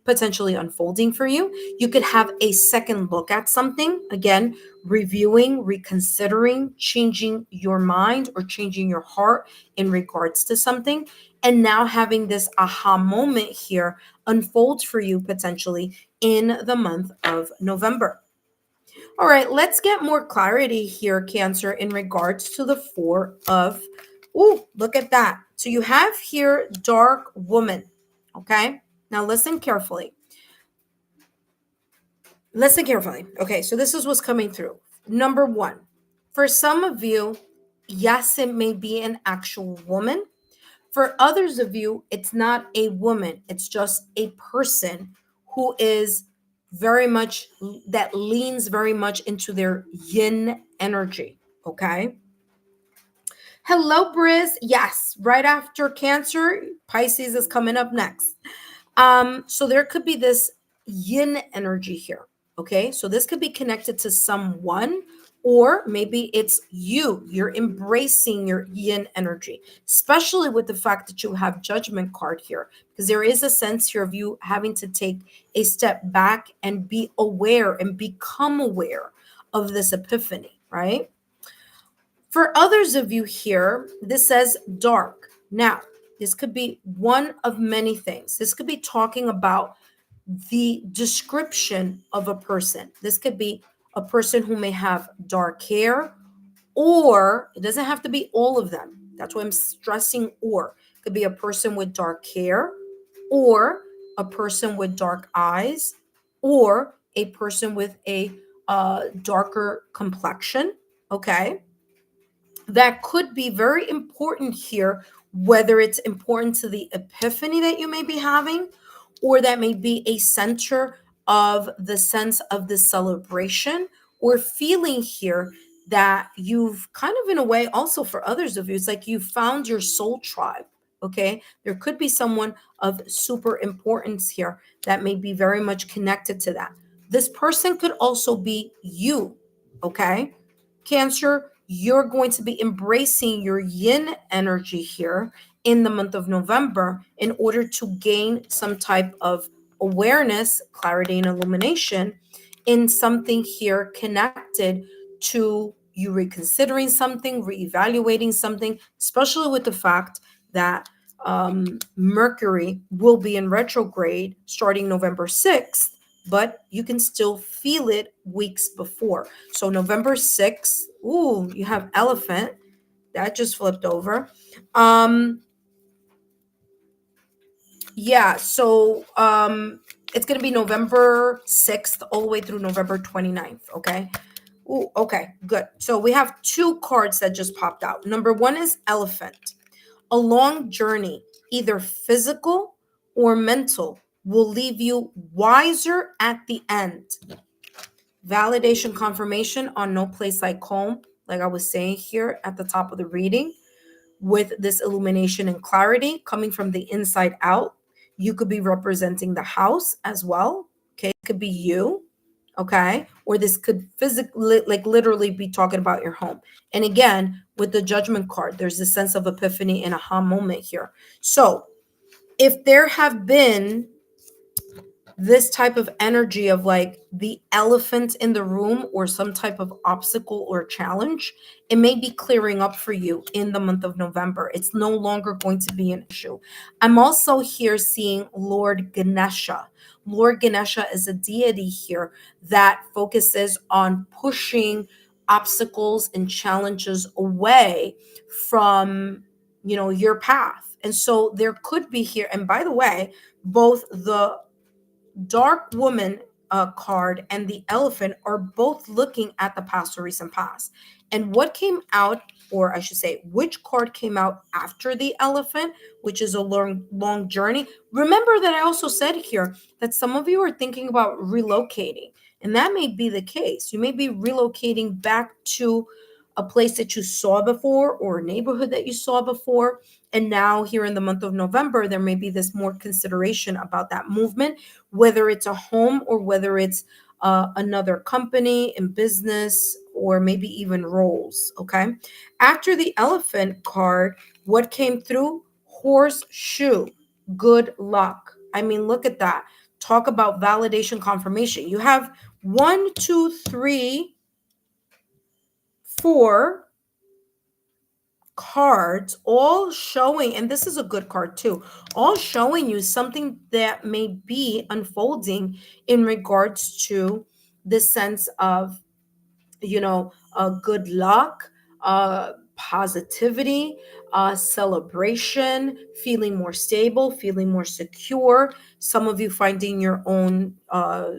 potentially unfolding for you. You could have a second look at something, again, reviewing, reconsidering, changing your mind or changing your heart in regards to something. And now having this aha moment here unfold for you potentially in the month of November. All right, let's get more clarity here, Cancer, in regards to the Four of, look at that. So you have here Dark Woman, okay? Now listen carefully. Listen carefully. Okay, so this is what's coming through. Number one, for some of you, yes, it may be an actual woman. For others of you, it's not a woman, it's just a person who is very much, that leans very much into their yin energy. Okay. Hello, Briz. Yes, right after Cancer, Pisces is coming up next. So there could be this yin energy here. Okay, so this could be connected to someone, or maybe it's you. You're embracing your yin energy, especially with the fact that you have judgment card here, because there is a sense here of you having to take a step back and be aware and become aware of this epiphany, right? For others of you here, this says dark. Now, this could be one of many things. This could be talking about the description of a person. This could be a person who may have dark hair, or it doesn't have to be all of them. That's why I'm stressing or. It could be a person with dark hair, or a person with dark eyes, or a person with a darker complexion. Okay, that could be very important here, whether it's important to the epiphany that you may be having, or that may be a center of the sense of the celebration or feeling here that you've kind of, in a way, also for others of you, it's like you found your soul tribe. Okay, there could be someone of super importance here that may be very much connected to that. This person could also be you. Okay, Cancer, you're going to be embracing your yin energy here in the month of November in order to gain some type of awareness, clarity, and illumination in something here connected to you reconsidering something, reevaluating something, especially with the fact that Mercury will be in retrograde starting November 6th, but you can still feel it weeks before. So November 6th, you have elephant. That just flipped over. It's going to be November 6th all the way through November 29th, okay? Okay, good. So we have two cards that just popped out. Number one is elephant. A long journey, either physical or mental, will leave you wiser at the end. Validation confirmation on no place like home, like I was saying here at the top of the reading, with this illumination and clarity coming from the inside out. You could be representing the house as well. Okay, it could be you. okay? Or this could physically, like literally be talking about your home. And again, with the Judgment card, there's a sense of epiphany and aha moment here. So if there have been this type of energy of like the elephant in the room or some type of obstacle or challenge, it may be clearing up for you in the month of November. It's no longer going to be an issue. I'm also here seeing Lord Ganesha. Lord Ganesha is a deity here that focuses on pushing obstacles and challenges away from, your path. And so there could be here, and by the way, both the Dark Woman card and the Elephant are both looking at the past or recent past. And what came out, or I should say, which card came out after the Elephant, which is a long journey. Remember that I also said here that some of you are thinking about relocating, and that may be the case. You may be relocating back to a place that you saw before or a neighborhood that you saw before. And now, here in the month of November, there may be this more consideration about that movement, whether it's a home or whether it's another company in business or maybe even roles. Okay. After the Elephant card, what came through? Horseshoe. Good luck. I mean, look at that. Talk about validation confirmation. You have 1, 2, 3, 4 cards all showing, and this is a good card too, all showing you something that may be unfolding in regards to the sense of, good luck, positivity, celebration, feeling more stable, feeling more secure. Some of you finding your own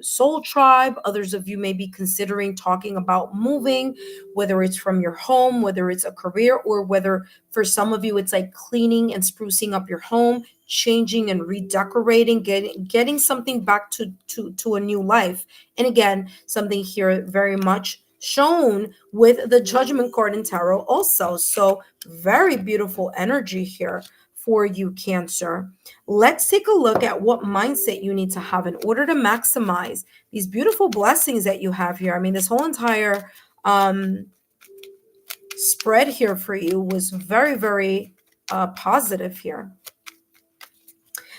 soul tribe. Others of you may be considering talking about moving, whether it's from your home, whether it's a career, or whether for some of you it's like cleaning and sprucing up your home, changing and redecorating, getting something back to a new life. And again, something here very much shown with the Judgment card in tarot also. So very beautiful energy here for you, Cancer. Let's take a look at what mindset you need to have in order to maximize these beautiful blessings that you have here. I mean, this whole entire spread here for you was very, very positive here.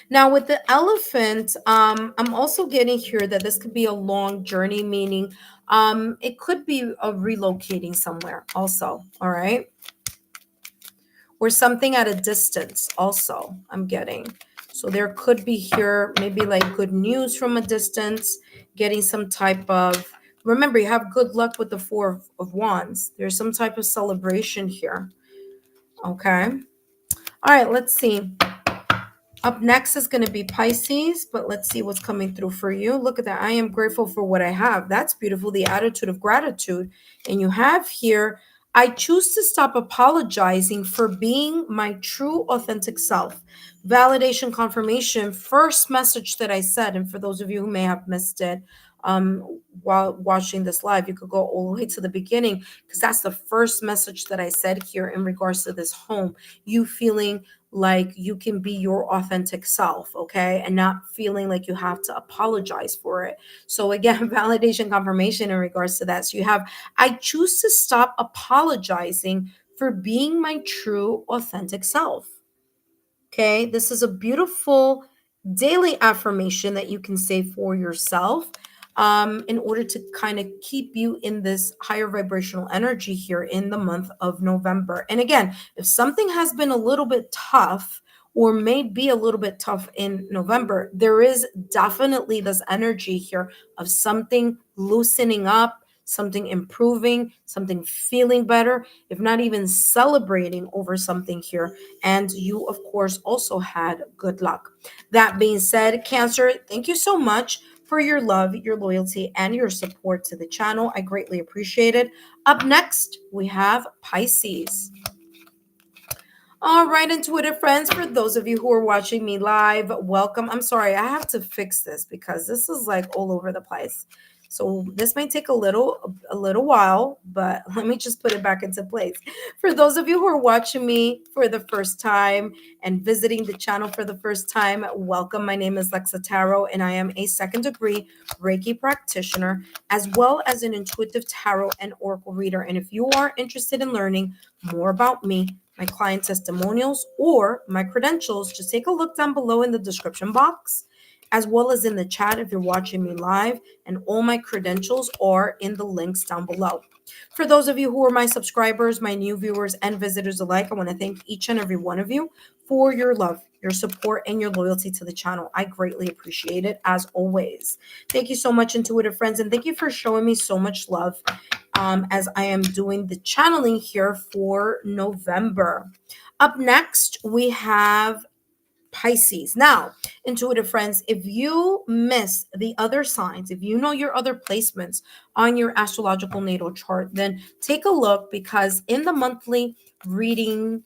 Now, with the Elephant, I'm also getting here that this could be a long journey, meaning it could be relocating somewhere also, all right? Or something at a distance also, I'm getting. So there could be here maybe like good news from a distance, getting some type of, remember, you have good luck with the Four of Wands. There's some type of celebration here, okay? All right, let's see. Up next is going to be Pisces, but let's see what's coming through for you. Look at that. I am grateful for what I have. That's beautiful. The attitude of gratitude. And you have here, I choose to stop apologizing for being my true authentic self. Validation confirmation, first message that I said, and for those of you who may have missed it while watching this live, you could go all the way to the beginning because that's the first message that I said here in regards to this home. You feeling like you can be your authentic self, okay? And not feeling like you have to apologize for it. So again, validation confirmation in regards to that. So you have, I choose to stop apologizing for being my true authentic self. Okay, this is a beautiful daily affirmation that you can say for yourself in order to kind of keep you in this higher vibrational energy here in the month of November. And again, if something has been a little bit tough or may be a little bit tough in November, there is definitely this energy here of something loosening up, something improving, something feeling better, if not even celebrating over something here. And you, of course, also had good luck. That being said, Cancer, thank you so much for your love, your loyalty, and your support to the channel. I greatly appreciate it. Up next, we have Pisces. All right, intuitive friends, for those of you who are watching me live, welcome. I'm sorry, I have to fix this because this is like all over the place. So this might take a little while, but let me just put it back into place. For those of you who are watching me for the first time and visiting the channel for the first time, welcome. My name is Lexa Tarot, and I am a second degree Reiki practitioner, as well as an intuitive tarot and oracle reader. And if you are interested in learning more about me, my client testimonials, or my credentials, just take a look down below in the description box, as well as in the chat if you're watching me live, and all my credentials are in the links down below. For those of you who are my subscribers, my new viewers and visitors alike, I want to thank each and every one of you for your love, your support, and your loyalty to the channel. I greatly appreciate it, as always. Thank you so much, intuitive friends, and thank you for showing me so much love as I am doing the channeling here for November. Up next, we have Pisces. Now, intuitive friends, if you miss the other signs, if you know your other placements on your astrological natal chart, then take a look, because in the monthly readings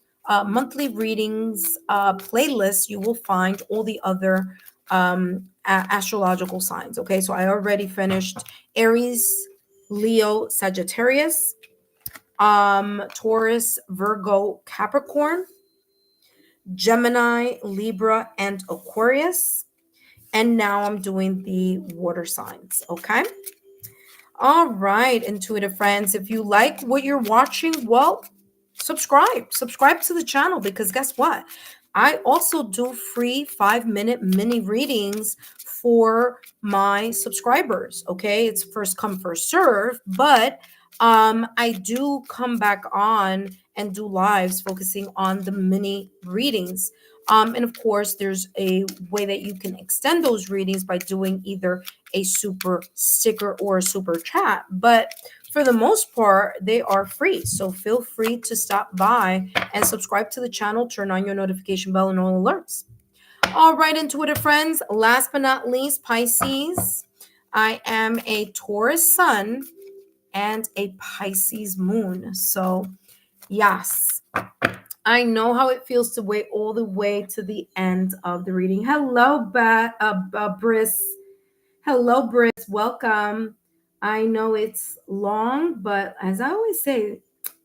playlist, you will find all the other astrological signs. Okay, so I already finished Aries, Leo, Sagittarius, Taurus, Virgo, Capricorn, Gemini, Libra, and Aquarius. And now I'm doing the water signs, okay? All right, intuitive friends, if you like what you're watching, well, subscribe to the channel, because guess what? I also do free 5-minute mini readings for my subscribers, okay? It's first come, first serve, but I do come back on and do lives focusing on the mini readings. And of course, there's a way that you can extend those readings by doing either a super sticker or a super chat. But for the most part, they are free. So feel free to stop by and subscribe to the channel, turn on your notification bell and all alerts. All right, intuitive friends, last but not least, Pisces. I am a Taurus sun and a Pisces moon. So yes, I know how it feels to wait all the way to the end of the reading. Hello, Briss. Hello, Briss. Welcome. I know it's long, but as I always say,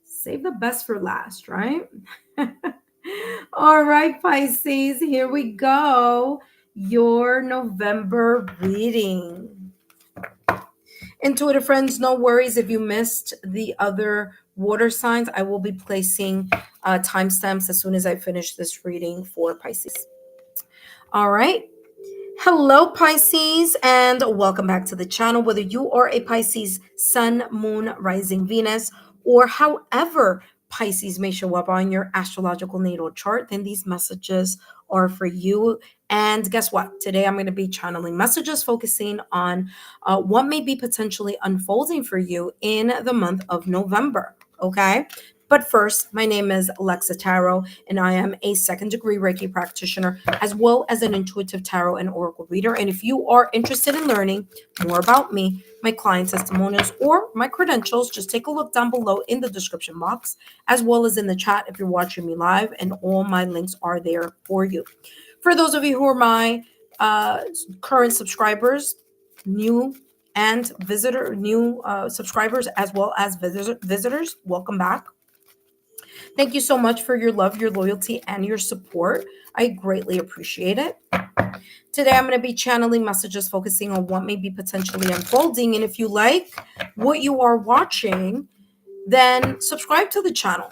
save the best for last, right? All right, Pisces, here we go. Your November reading. Intuitive friends, no worries if you missed the other water signs. I will be placing timestamps as soon as I finish this reading for Pisces. All right. Hello, Pisces, and welcome back to the channel. Whether you are a Pisces sun, moon, rising, Venus, or however Pisces may show up on your astrological natal chart, then these messages are for you. And guess what? Today I'm going to be channeling messages focusing on what may be potentially unfolding for you in the month of November. Okay. But first, my name is Lexa Tarot, and I am a second degree Reiki practitioner, as well as an intuitive tarot and oracle reader. And if you are interested in learning more about me, my client testimonials, or my credentials, just take a look down below in the description box, as well as in the chat if you're watching me live, and all my links are there for you. For those of you who are my current subscribers, new subscribers, as well as visitors, welcome back. Thank you so much for your love, your loyalty, and your support. I greatly appreciate it. Today, I'm going to be channeling messages focusing on what may be potentially unfolding. And if you like what you are watching, then subscribe to the channel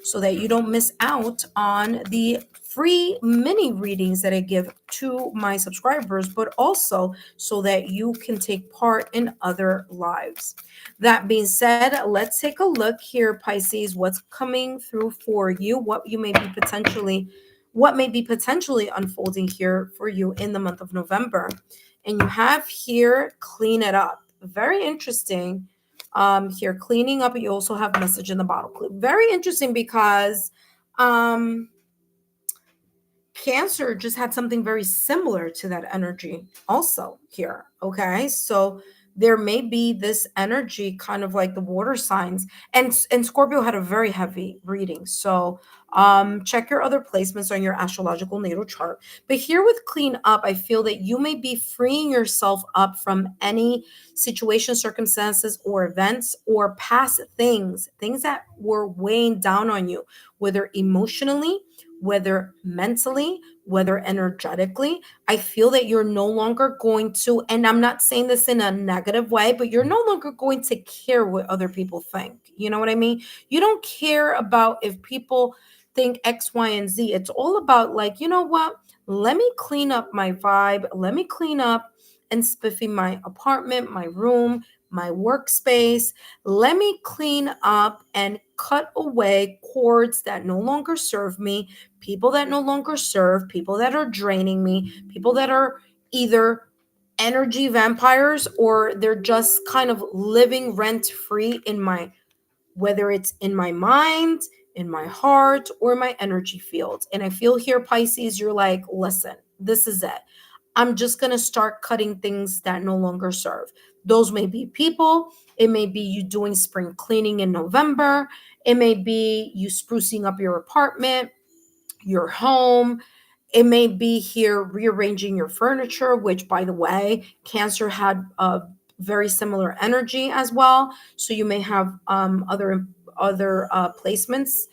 so that you don't miss out on the free mini readings that I give to my subscribers, but also so that you can take part in other lives. That being said, let's take a look here, Pisces, what's coming through for you, what may be potentially unfolding here for you in the month of November. And you have here, clean it up. Very interesting. Here, cleaning up. You also have message in the bottle. Very interesting, because Cancer just had something very similar to that energy also here. Okay, so there may be this energy, kind of like the water signs, and Scorpio had a very heavy reading. So check your other placements on your astrological natal chart. But here with clean up, I feel that you may be freeing yourself up from any situation, circumstances, or events, or past things that were weighing down on you, whether emotionally, whether mentally, whether energetically. I feel that you're no longer going to, and I'm not saying this in a negative way, but you're no longer going to care what other people think. You know what I mean? You don't care about if people think X, Y, and Z. It's all about, like, you know what? Let me clean up my vibe. Let me clean up and spiffy my apartment, my room, my workspace. Let me clean up and cut away cords that no longer serve me, people that no longer serve, people that are draining me, people that are either energy vampires or they're just kind of living rent free in my, whether it's in my mind, in my heart, or my energy field. And I feel here, Pisces, you're like, listen, this is it. I'm just going to start cutting things that no longer serve. Those may be people. It may be you doing spring cleaning in November. It may be you sprucing up your apartment, your home. It may be here rearranging your furniture, which, by the way, Cancer had a very similar energy as well. So you may have other placements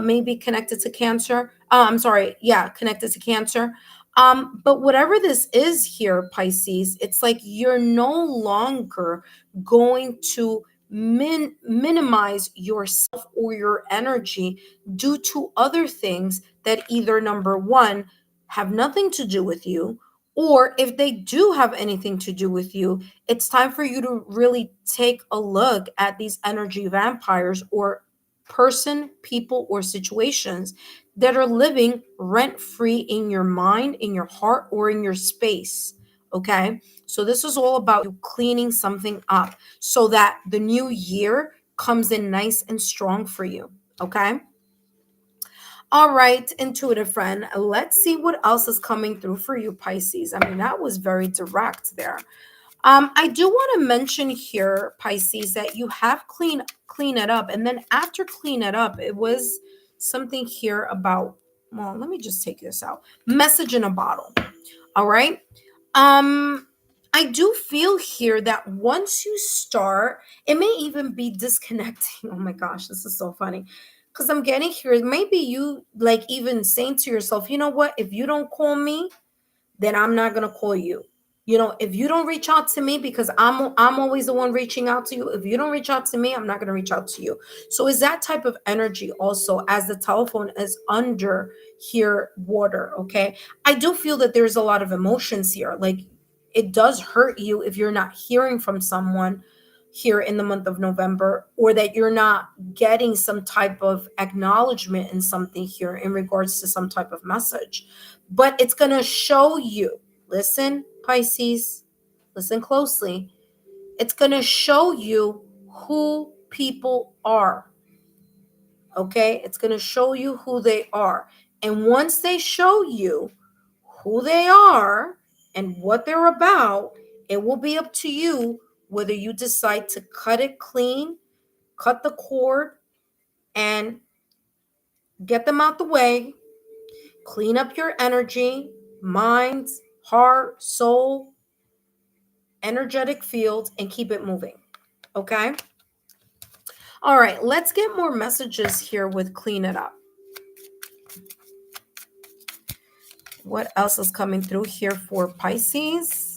maybe connected to Cancer. I'm sorry, yeah, connected to Cancer. But whatever this is here, Pisces, it's like you're no longer going to minimize yourself or your energy due to other things that either, number one, have nothing to do with you, or if they do have anything to do with you, it's time for you to really take a look at these energy vampires or person, people, or situations that are living rent free in your mind, in your heart, or in your space. Okay. So this is all about you cleaning something up so that the new year comes in nice and strong for you. Okay. All right, intuitive friend, let's see what else is coming through for you, Pisces. I mean, that was very direct there. I do want to mention here, Pisces, that you have clean it up, and then after clean it up, it was something here about. Well, let me just take this out. Message in a bottle. All right. Um, I do feel here that once you start, it may even be disconnecting. Oh my gosh, this is so funny. Because I'm getting here, maybe you like even saying to yourself, you know what? If you don't call me, then I'm not going to call you. You know, if you don't reach out to me, because I'm always the one reaching out to you. If you don't reach out to me, I'm not going to reach out to you. So is that type of energy also, as the telephone is under here water, okay? I do feel that there's a lot of emotions here. Like, it does hurt you if you're not hearing from someone here in the month of November, or that you're not getting some type of acknowledgement in something here in regards to some type of message. But it's going to show you, listen, Pisces, listen closely. It's going to show you who people are. Okay? It's going to show you who they are. And once they show you who they are and what they're about, it will be up to you whether you decide to cut it clean, cut the cord, and get them out the way, clean up your energy, mind, heart, soul, energetic fields, and keep it moving. Okay? All right, let's get more messages here with clean it up. What else is coming through here for Pisces?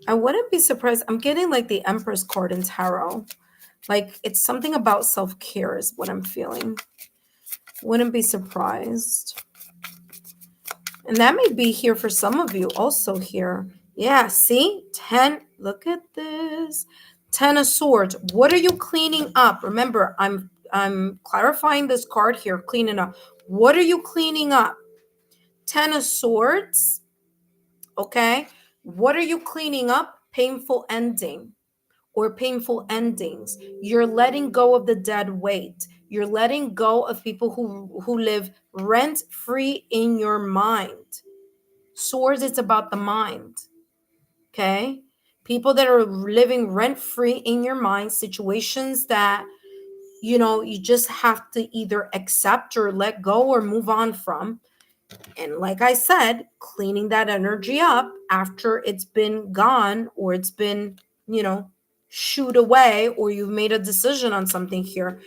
I wouldn't be surprised. I'm getting like the Empress card in tarot. Like, it's something about self-care is what I'm feeling. Wouldn't be surprised. And that may be here for some of you also here. Yeah, see? 10. Look at this. 10 of Swords. What are you cleaning up? Remember, I'm clarifying this card here, cleaning up. What are you cleaning up? 10 of Swords. Okay. What are you cleaning up? Painful ending or painful endings. You're letting go of the dead weight. You're letting go of people who live rent free in your mind. Swords, it's about the mind. Okay? People that are living rent-free in your mind, situations that, you just have to either accept or let go or move on from. And like I said, cleaning that energy up after it's been gone, or it's been, shooed away, or you've made a decision on something here.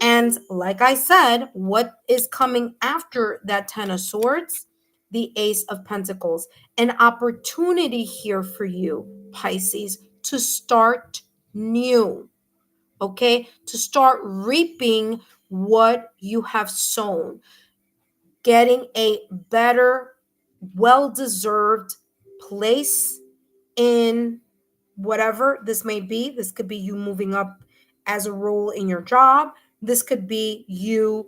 And like I said, what is coming after that Ten of Swords? The Ace of Pentacles. An opportunity here for you, Pisces, to start new. Okay? To start reaping what you have sown, getting a better, well-deserved place in whatever this may be. This could be you moving up as a role in your job. This could be you,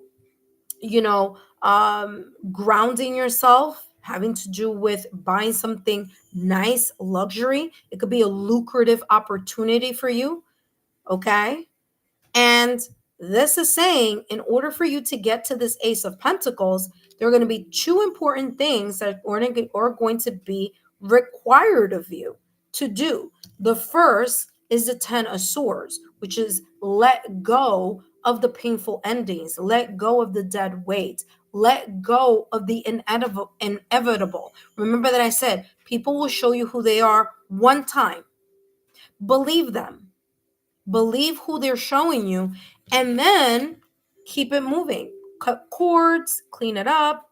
grounding yourself, having to do with buying something nice, luxury. It could be a lucrative opportunity for you. Okay. And this is saying, in order for you to get to this Ace of Pentacles, there are going to be two important things that are going to be required of you to do. The first is the Ten of Swords, which is let go of the painful endings, let go of the dead weight, let go of the inevitable. Remember that I said people will show you who they are one time. Believe them. Believe who they're showing you, and then keep it moving. Cut cords, clean it up,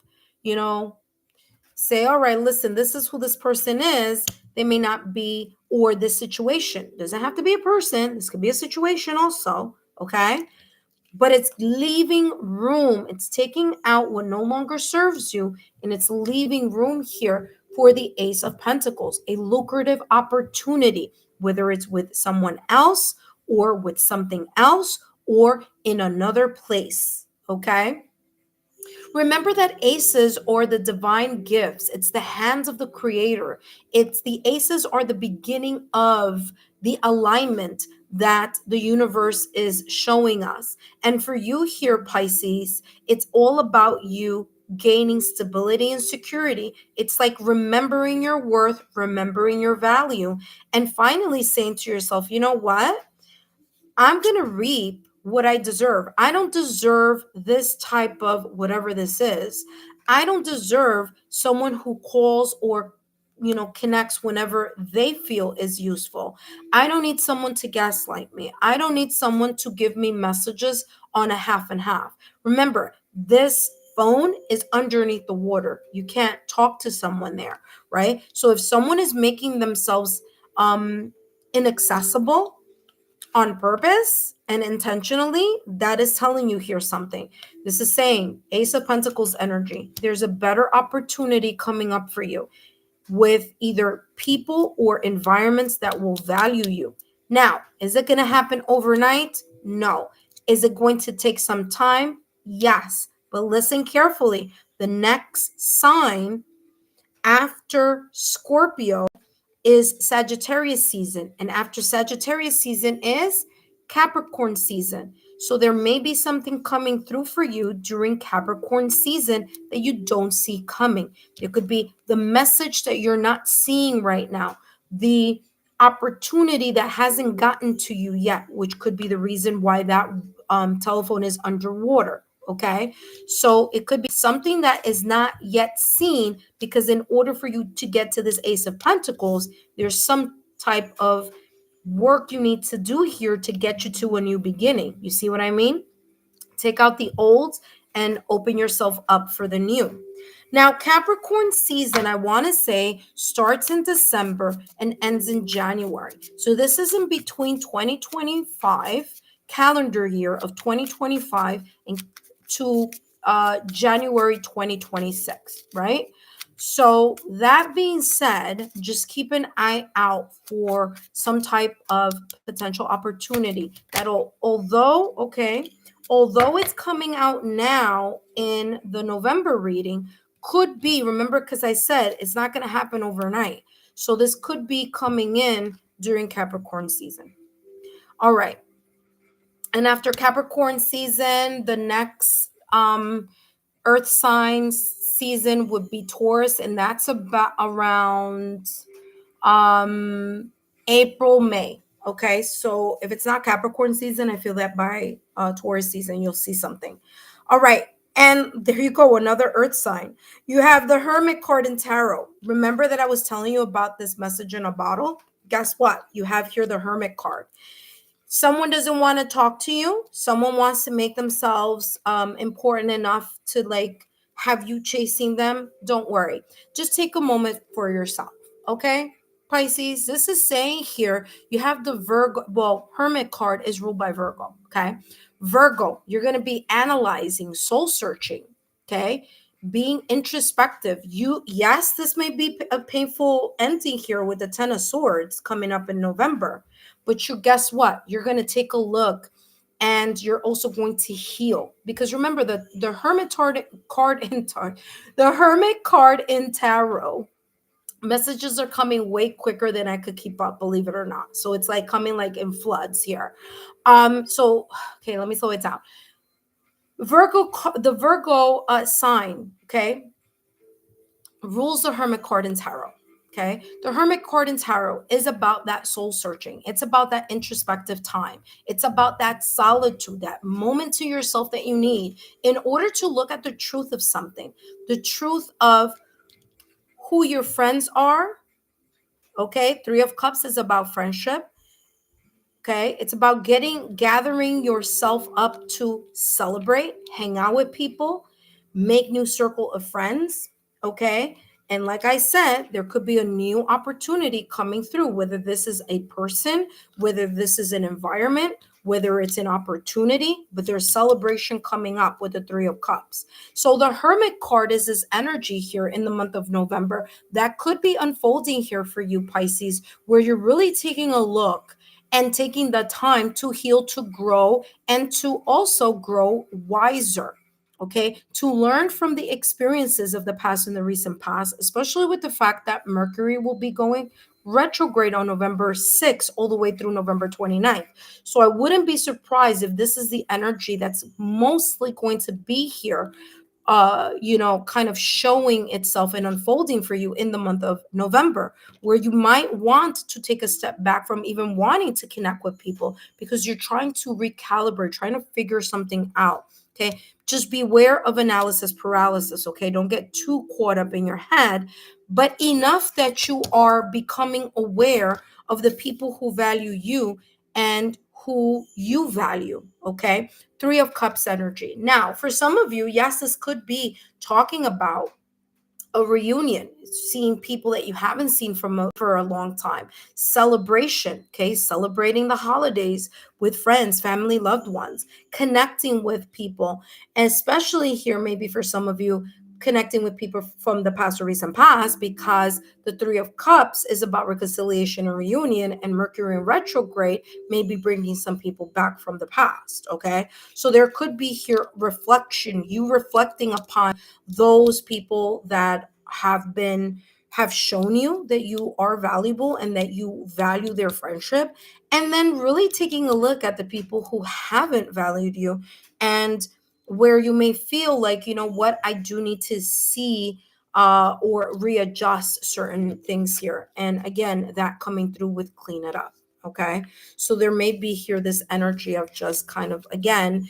say, all right, listen, this is who this person is. They may not be, or this situation doesn't have to be a person. This could be a situation also. Okay. But it's leaving room. It's taking out what no longer serves you, and it's leaving room here for the Ace of Pentacles, a lucrative opportunity, whether it's with someone else or with something else or in another place. Okay. Remember that aces are the divine gifts. It's the hands of the creator. It's the aces are the beginning of the alignment that the universe is showing us. And for you here, Pisces, it's all about you gaining stability and security. It's like remembering your worth, remembering your value, and finally saying to yourself, you know what? I'm going to reap what I deserve. I don't deserve this type of whatever this is. I don't deserve someone who calls or, connects whenever they feel is useful. I don't need someone to gaslight me. I don't need someone to give me messages on a half and half. Remember, this phone is underneath the water. You can't talk to someone there, right? So if someone is making themselves inaccessible, on purpose and intentionally, that is telling you here something. This is saying Ace of Pentacles energy. There's a better opportunity coming up for you with either people or environments that will value you. Now, is it going to happen overnight? No. Is it going to take some time? Yes. But listen carefully. The next sign after Scorpio is Sagittarius season. And after Sagittarius season is Capricorn season. So there may be something coming through for you during Capricorn season that you don't see coming. It could be the message that you're not seeing right now, the opportunity that hasn't gotten to you yet, which could be the reason why that telephone is underwater. Okay. So it could be something that is not yet seen, because in order for you to get to this Ace of Pentacles, there's some type of work you need to do here to get you to a new beginning. You see what I mean? Take out the old and open yourself up for the new. Now, Capricorn season, I want to say, starts in December and ends in January. So this is in between 2025, calendar year of 2025, and to January 2026, right? So that being said, just keep an eye out for some type of potential opportunity that'll, although it's coming out now in the November reading, could be, remember, because I said it's not going to happen overnight. So this could be coming in during Capricorn season. All right. And after Capricorn season, the next earth signs season would be Taurus, and that's about around April, May. Okay, so if it's not Capricorn season, I feel that by Taurus season, you'll see something. All right, and there you go, another earth sign. You have the Hermit card in Tarot. Remember that I was telling you about this message in a bottle? Guess what? You have here the Hermit card. Someone doesn't want to talk to you. Someone wants to make themselves important enough to like have you chasing them. Don't worry. Just take a moment for yourself. Okay, Pisces, this is saying here you have the Virgo. Well, Hermit card is ruled by Virgo. Okay, Virgo, you're going to be analyzing, soul searching. Okay, being introspective. Yes, this may be a painful ending here with the Ten of Swords coming up in November, but you guess what? You're going to take a look and you're also going to heal, because remember the Hermit card in Tarot, the Hermit card in Tarot, messages are coming way quicker than I could keep up, believe it or not. So it's like coming like in floods here. So okay, let me slow it down. The Virgo sign, okay, rules the Hermit card in Tarot. Okay. The Hermit card in Tarot is about that soul searching. It's about that introspective time. It's about that solitude, that moment to yourself that you need in order to look at the truth of something, the truth of who your friends are. Okay. Three of Cups is about friendship. Okay. It's about gathering yourself up to celebrate, hang out with people, make new circle of friends. Okay. And like I said, there could be a new opportunity coming through, whether this is a person, whether this is an environment, whether it's an opportunity, but there's celebration coming up with the Three of Cups. So the Hermit card is this energy here in the month of November that could be unfolding here for you, Pisces, where you're really taking a look and taking the time to heal, to grow, and to also grow wiser. Okay, to learn from the experiences of the past and the recent past, especially with the fact that Mercury will be going retrograde on November 6th all the way through November 29th. So I wouldn't be surprised if this is the energy that's mostly going to be here, kind of showing itself and unfolding for you in the month of November, where you might want to take a step back from even wanting to connect with people because you're trying to recalibrate, trying to figure something out. Okay. Just beware of analysis paralysis. Okay. Don't get too caught up in your head, but enough that you are becoming aware of the people who value you and who you value. Okay. Three of Cups energy. Now, for some of you, yes, this could be talking about a reunion, seeing people that you haven't seen for a long time, celebration, okay, celebrating the holidays with friends, family, loved ones, connecting with people, and especially here, maybe for some of you, connecting with people from the past or recent past, because the Three of Cups is about reconciliation and reunion, and Mercury in retrograde may be bringing some people back from the past. Okay, so there could be here reflection, you reflecting upon those people that have shown you that you are valuable and that you value their friendship, and then really taking a look at the people who haven't valued you, and where you may feel like, you know what, I do need to see or readjust certain things here. And again, that coming through with clean it up. Okay, so there may be here this energy of just kind of, again,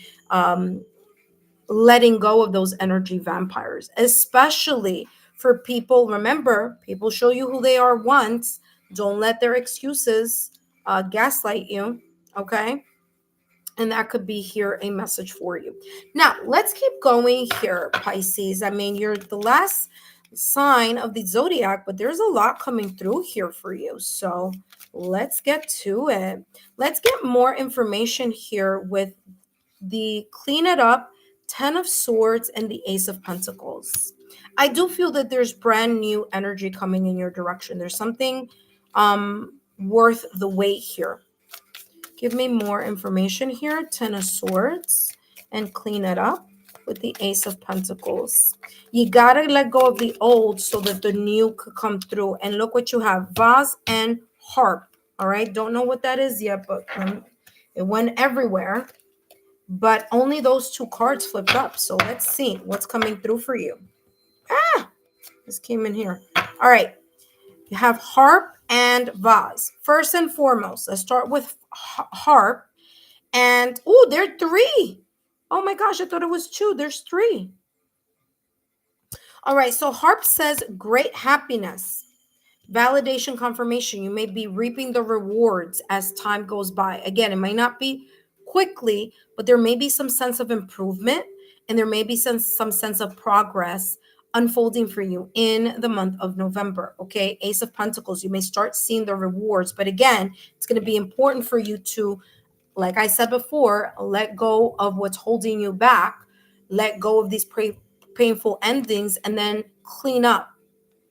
letting go of those energy vampires, especially for people. Remember, people show you who they are once. Don't let their excuses gaslight you. Okay. And that could be here a message for you. Now, let's keep going here, Pisces. I mean, you're the last sign of the zodiac, but there's a lot coming through here for you. So let's get to it. Let's get more information here with the clean it up, Ten of Swords, and the Ace of Pentacles. I do feel that there's brand new energy coming in your direction. There's something worth the wait here. Give me more information here. Ten of Swords and clean it up with the Ace of Pentacles. You gotta let go of the old so that the new could come through. And look what you have, vase and harp. All right, don't know what that is yet, but it went everywhere. But only those two cards flipped up. So let's see what's coming through for you. This came in here. All right. You have harp and vase. First and foremost, let's start with harp. And, oh, there are 3. Oh my gosh, I thought it was 2. There's 3. All right, so harp says great happiness, validation, confirmation. You may be reaping the rewards as time goes by. Again, it might not be quickly, but there may be some sense of improvement, and there may be some sense of progress unfolding for you in the month of November. Okay, Ace of Pentacles, you may start seeing the rewards, but again, it's going to be important for you to, like I said before, let go of what's holding you back, let go of these painful endings, and then clean up.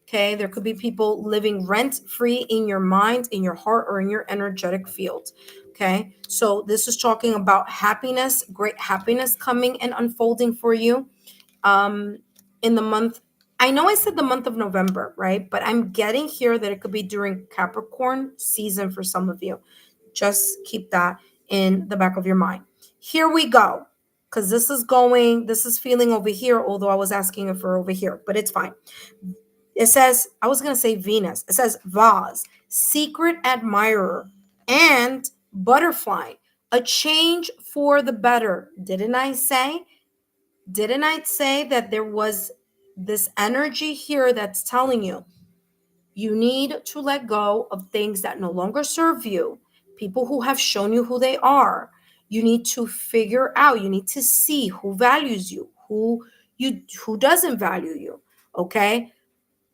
Okay, there could be people living rent free in your mind, in your heart, or in your energetic field. Okay, so this is talking about happiness, great happiness coming and unfolding for you in the month. I know I said the month of November, right? But I'm getting here that it could be during Capricorn season for some of you. Just keep that in the back of your mind. Here we go. Because this is feeling over here, although I was asking it for over here, but it's fine. It says, I was going to say Venus. It says vase, secret admirer, and butterfly, a change for the better. Didn't I say that there was this energy here that's telling you you need to let go of things that no longer serve you, people who have shown you who they are. You need to figure out, you need to see who values you, who doesn't value you, okay?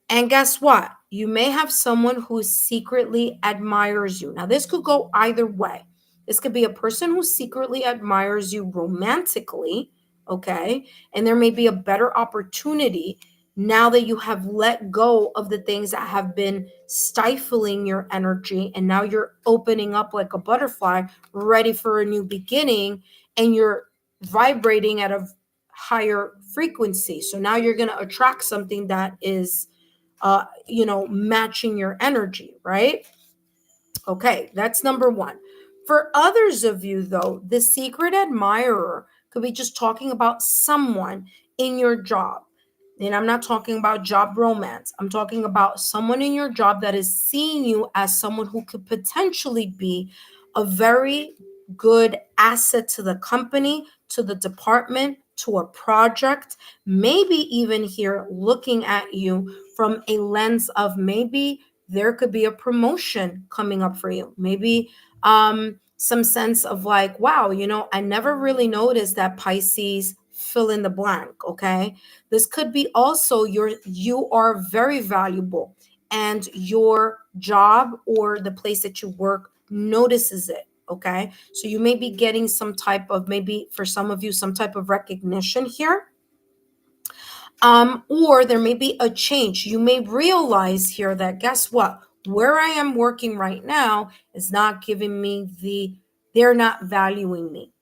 And guess what? You may have someone who secretly admires you. Now, this could go either way. This could be a person who secretly admires you romantically, okay? And there may be a better opportunity now that you have let go of the things that have been stifling your energy. And now you're opening up like a butterfly, ready for a new beginning. And you're vibrating at a higher frequency. So now you're going to attract something that is matching your energy, right? Okay, that's number 1. For others of you, though, the secret admirer could be just talking about someone in your job. And I'm not talking about job romance. I'm talking about someone in your job that is seeing you as someone who could potentially be a very good asset to the company, to the department, to a project, maybe even here looking at you from a lens of maybe there could be a promotion coming up for you. Maybe some sense of like, wow, I never really noticed that Pisces fill in the blank. Okay. This could be also you are very valuable and your job or the place that you work notices it. Okay. So you may be getting some type of, maybe for some of you, some type of recognition here. Or there may be a change. You may realize here that, guess what? Where I am working right now is not giving me they're not valuing me.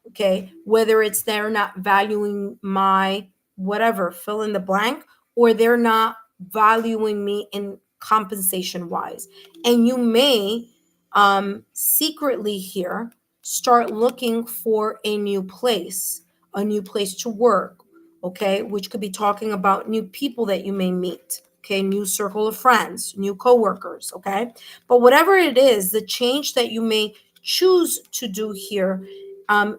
Okay. Whether it's they're not valuing my whatever, fill in the blank, or they're not valuing me in compensation wise. And you may secretly here start looking for a new place to work. Okay, which could be talking about new people that you may meet. Okay, new circle of friends, new coworkers. Okay, but whatever it is, the change that you may choose to do here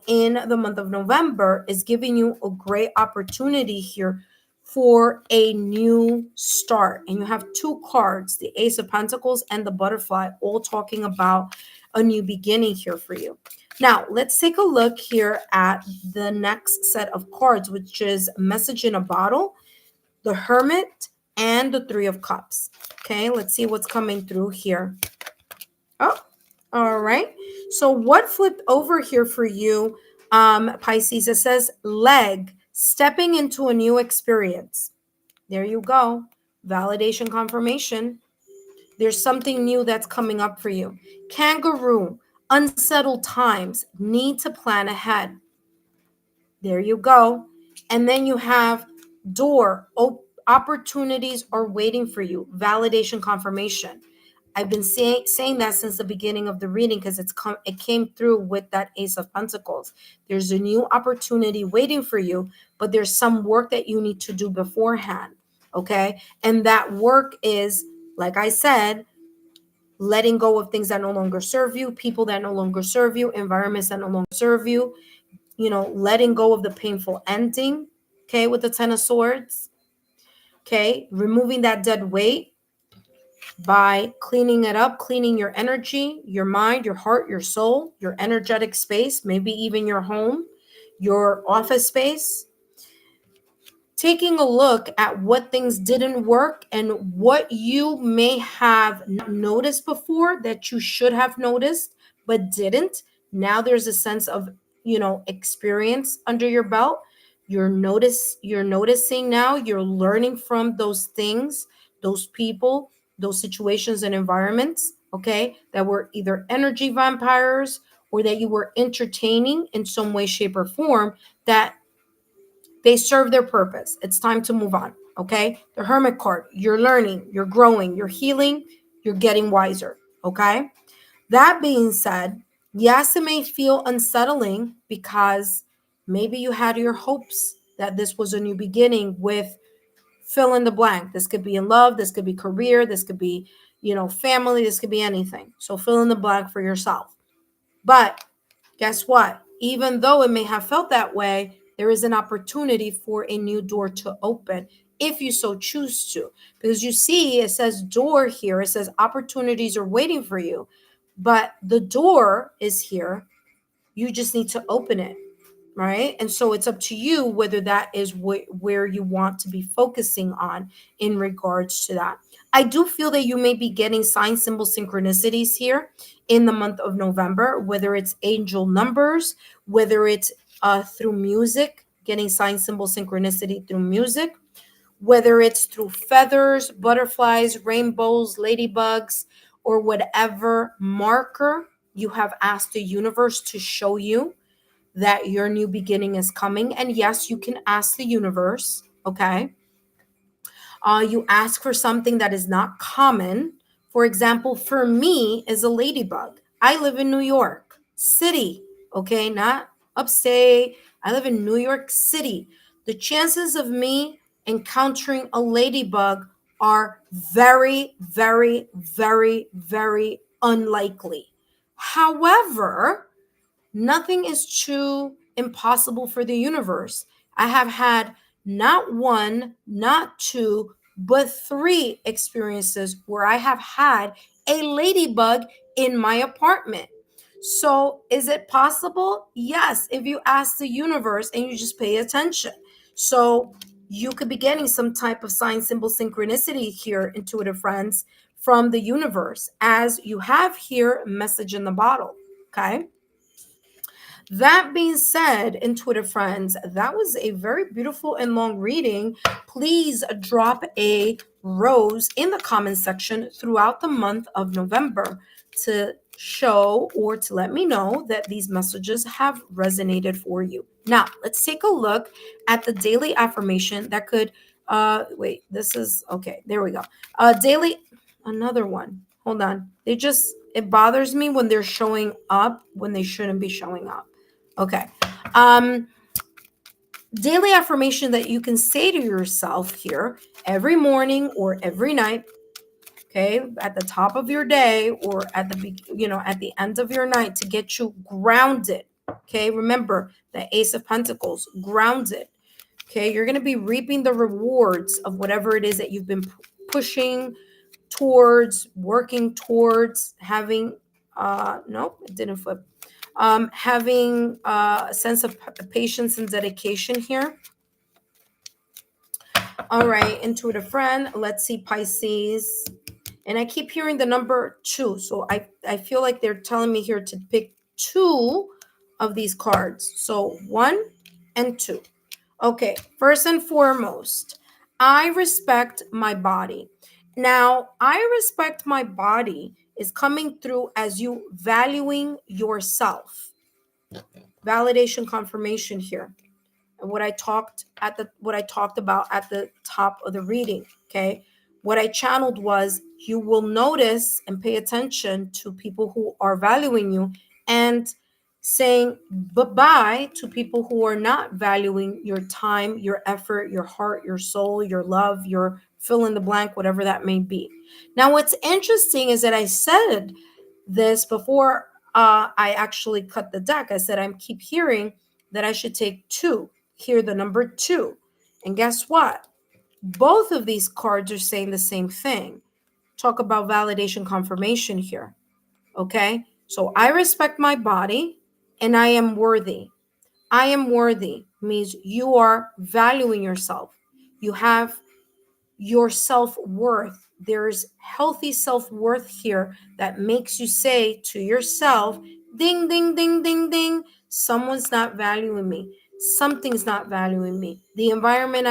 in the month of November is giving you a great opportunity here for a new start. And you have 2 cards, the Ace of Pentacles and the Butterfly, all talking about a new beginning here for you. Now, let's take a look here at the next set of cards, which is Message in a Bottle, the Hermit, and the 3 of Cups. Okay, let's see what's coming through here. Oh, all right. So what flipped over here for you, Pisces? It says leg, stepping into a new experience. There you go. Validation, confirmation. There's something new that's coming up for you. Kangaroo, unsettled times, need to plan ahead. There you go. And then you have door, opportunities are waiting for you. Validation, confirmation. I've been saying that since the beginning of the reading because it came through with that Ace of Pentacles. There's a new opportunity waiting for you, but there's some work that you need to do beforehand. Okay. And that work is, like I said, letting go of things that no longer serve you, people that no longer serve you, environments that no longer serve you, letting go of the painful ending, okay, with the Ten of Swords, okay, removing that dead weight by cleaning it up, cleaning your energy, your mind, your heart, your soul, your energetic space, maybe even your home, your office space, taking a look at what things didn't work and what you may have noticed before that you should have noticed but didn't. Now there's a sense of, experience under your belt. You're noticing now, you're learning from those things, those people, those situations and environments, okay, that were either energy vampires or that you were entertaining in some way, shape, or form, that they serve their purpose. It's time to move on. Okay. The Hermit card, you're learning, you're growing, you're healing, you're getting wiser. Okay. That being said, yes, it may feel unsettling because maybe you had your hopes that this was a new beginning with fill in the blank. This could be in love, this could be career, this could be, family, this could be anything. So fill in the blank for yourself. But guess what? Even though it may have felt that way, there is an opportunity for a new door to open if you so choose to. Because you see, it says door here, it says opportunities are waiting for you, but the door is here. You just need to open it. Right. And so it's up to you whether that is where you want to be focusing on in regards to that. I do feel that you may be getting sign symbol synchronicities here in the month of November, whether it's angel numbers, whether it's through music, getting sign symbol synchronicity through music, whether it's through feathers, butterflies, rainbows, ladybugs, or whatever marker you have asked the universe to show you that your new beginning is coming. And yes, you can ask the universe, okay? You ask for something that is not common. For example, for me is a ladybug. I live in New York City, okay? Not upstate. I live in New York City. The chances of me encountering a ladybug are very, very, very, very unlikely. However, nothing is too impossible for the universe. I have had not one, not two, but three experiences where I have had a ladybug in my apartment. So, is it possible? Yes, if you ask the universe and you just pay attention. So, you could be getting some type of sign symbol synchronicity here, intuitive friends, from the universe, as you have here message in the bottle. Okay. That being said, intuitive friends, that was a very beautiful and long reading. Please drop a rose in the comment section throughout the month of November to show or to let me know that these messages have resonated for you. Now, let's take a look at the daily affirmation that could wait, this is okay. There we go. Daily, another one. Hold on. It bothers me when they're showing up when they shouldn't be showing up. Okay. Daily affirmation that you can say to yourself here every morning or every night, okay, at the top of your day or at the end of your night to get you grounded. Okay, remember the Ace of Pentacles, grounded. Okay, you're going to be reaping the rewards of whatever it is that you've been pushing towards, working towards, having nope, it didn't flip. Having a sense of patience and dedication here. All right, intuitive friend. Let's see, Pisces. And I keep hearing the number 2. So I feel like they're telling me here to pick 2 of these cards. So 1 and 2. Okay, first and foremost, I respect my body. Now, I respect my body is coming through as you valuing yourself. Validation confirmation here. And what I talked about at the top of the reading, okay? What I channeled was you will notice and pay attention to people who are valuing you and saying bye-bye to people who are not valuing your time, your effort, your heart, your soul, your love, your fill in the blank, whatever that may be. Now, what's interesting is that I said this before I actually cut the deck. I said, I keep hearing that I should take 2, hear the number 2. And guess what? Both of these cards are saying the same thing. Talk about validation confirmation here. Okay? So I respect my body and I am worthy. I am worthy means you are valuing yourself. You have your self-worth. There's healthy self-worth here that makes you say to yourself, ding, ding, ding, ding, ding, someone's not valuing me. Something's not valuing me. The environment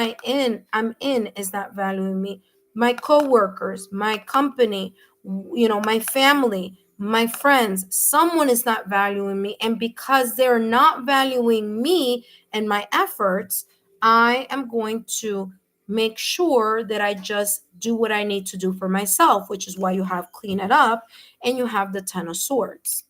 I'm in is not valuing me. My coworkers, my company, my family, my friends, someone is not valuing me. And because they're not valuing me and my efforts, I am going to make sure that I just do what I need to do for myself, which is why you have clean it up and you have the 10 of swords.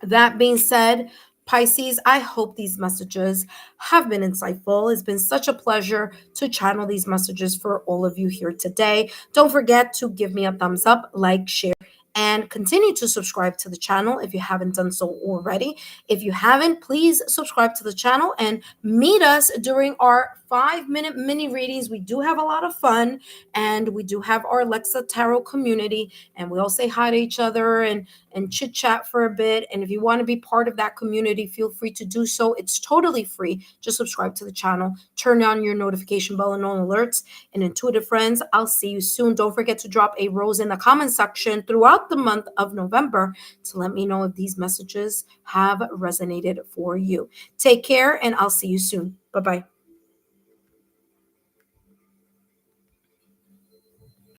That being said, Pisces, I hope these messages have been insightful. It's been such a pleasure to channel these messages for all of you here today. Don't forget to give me a thumbs up, like, share, and continue to subscribe to the channel if you haven't done so already. If you haven't, please subscribe to the channel and meet us during our 5-minute mini readings. We do have a lot of fun, and we do have our Lexa Tarot community, and we all say hi to each other and chit chat for a bit. And if you want to be part of that community, feel free to do so. It's totally free. Just subscribe to the channel, turn on your notification bell and all alerts. And intuitive friends, I'll see you soon. Don't forget to drop a rose in the comment section throughout the month of November to let me know if these messages have resonated for you. Take care, and I'll see you soon. Bye-bye.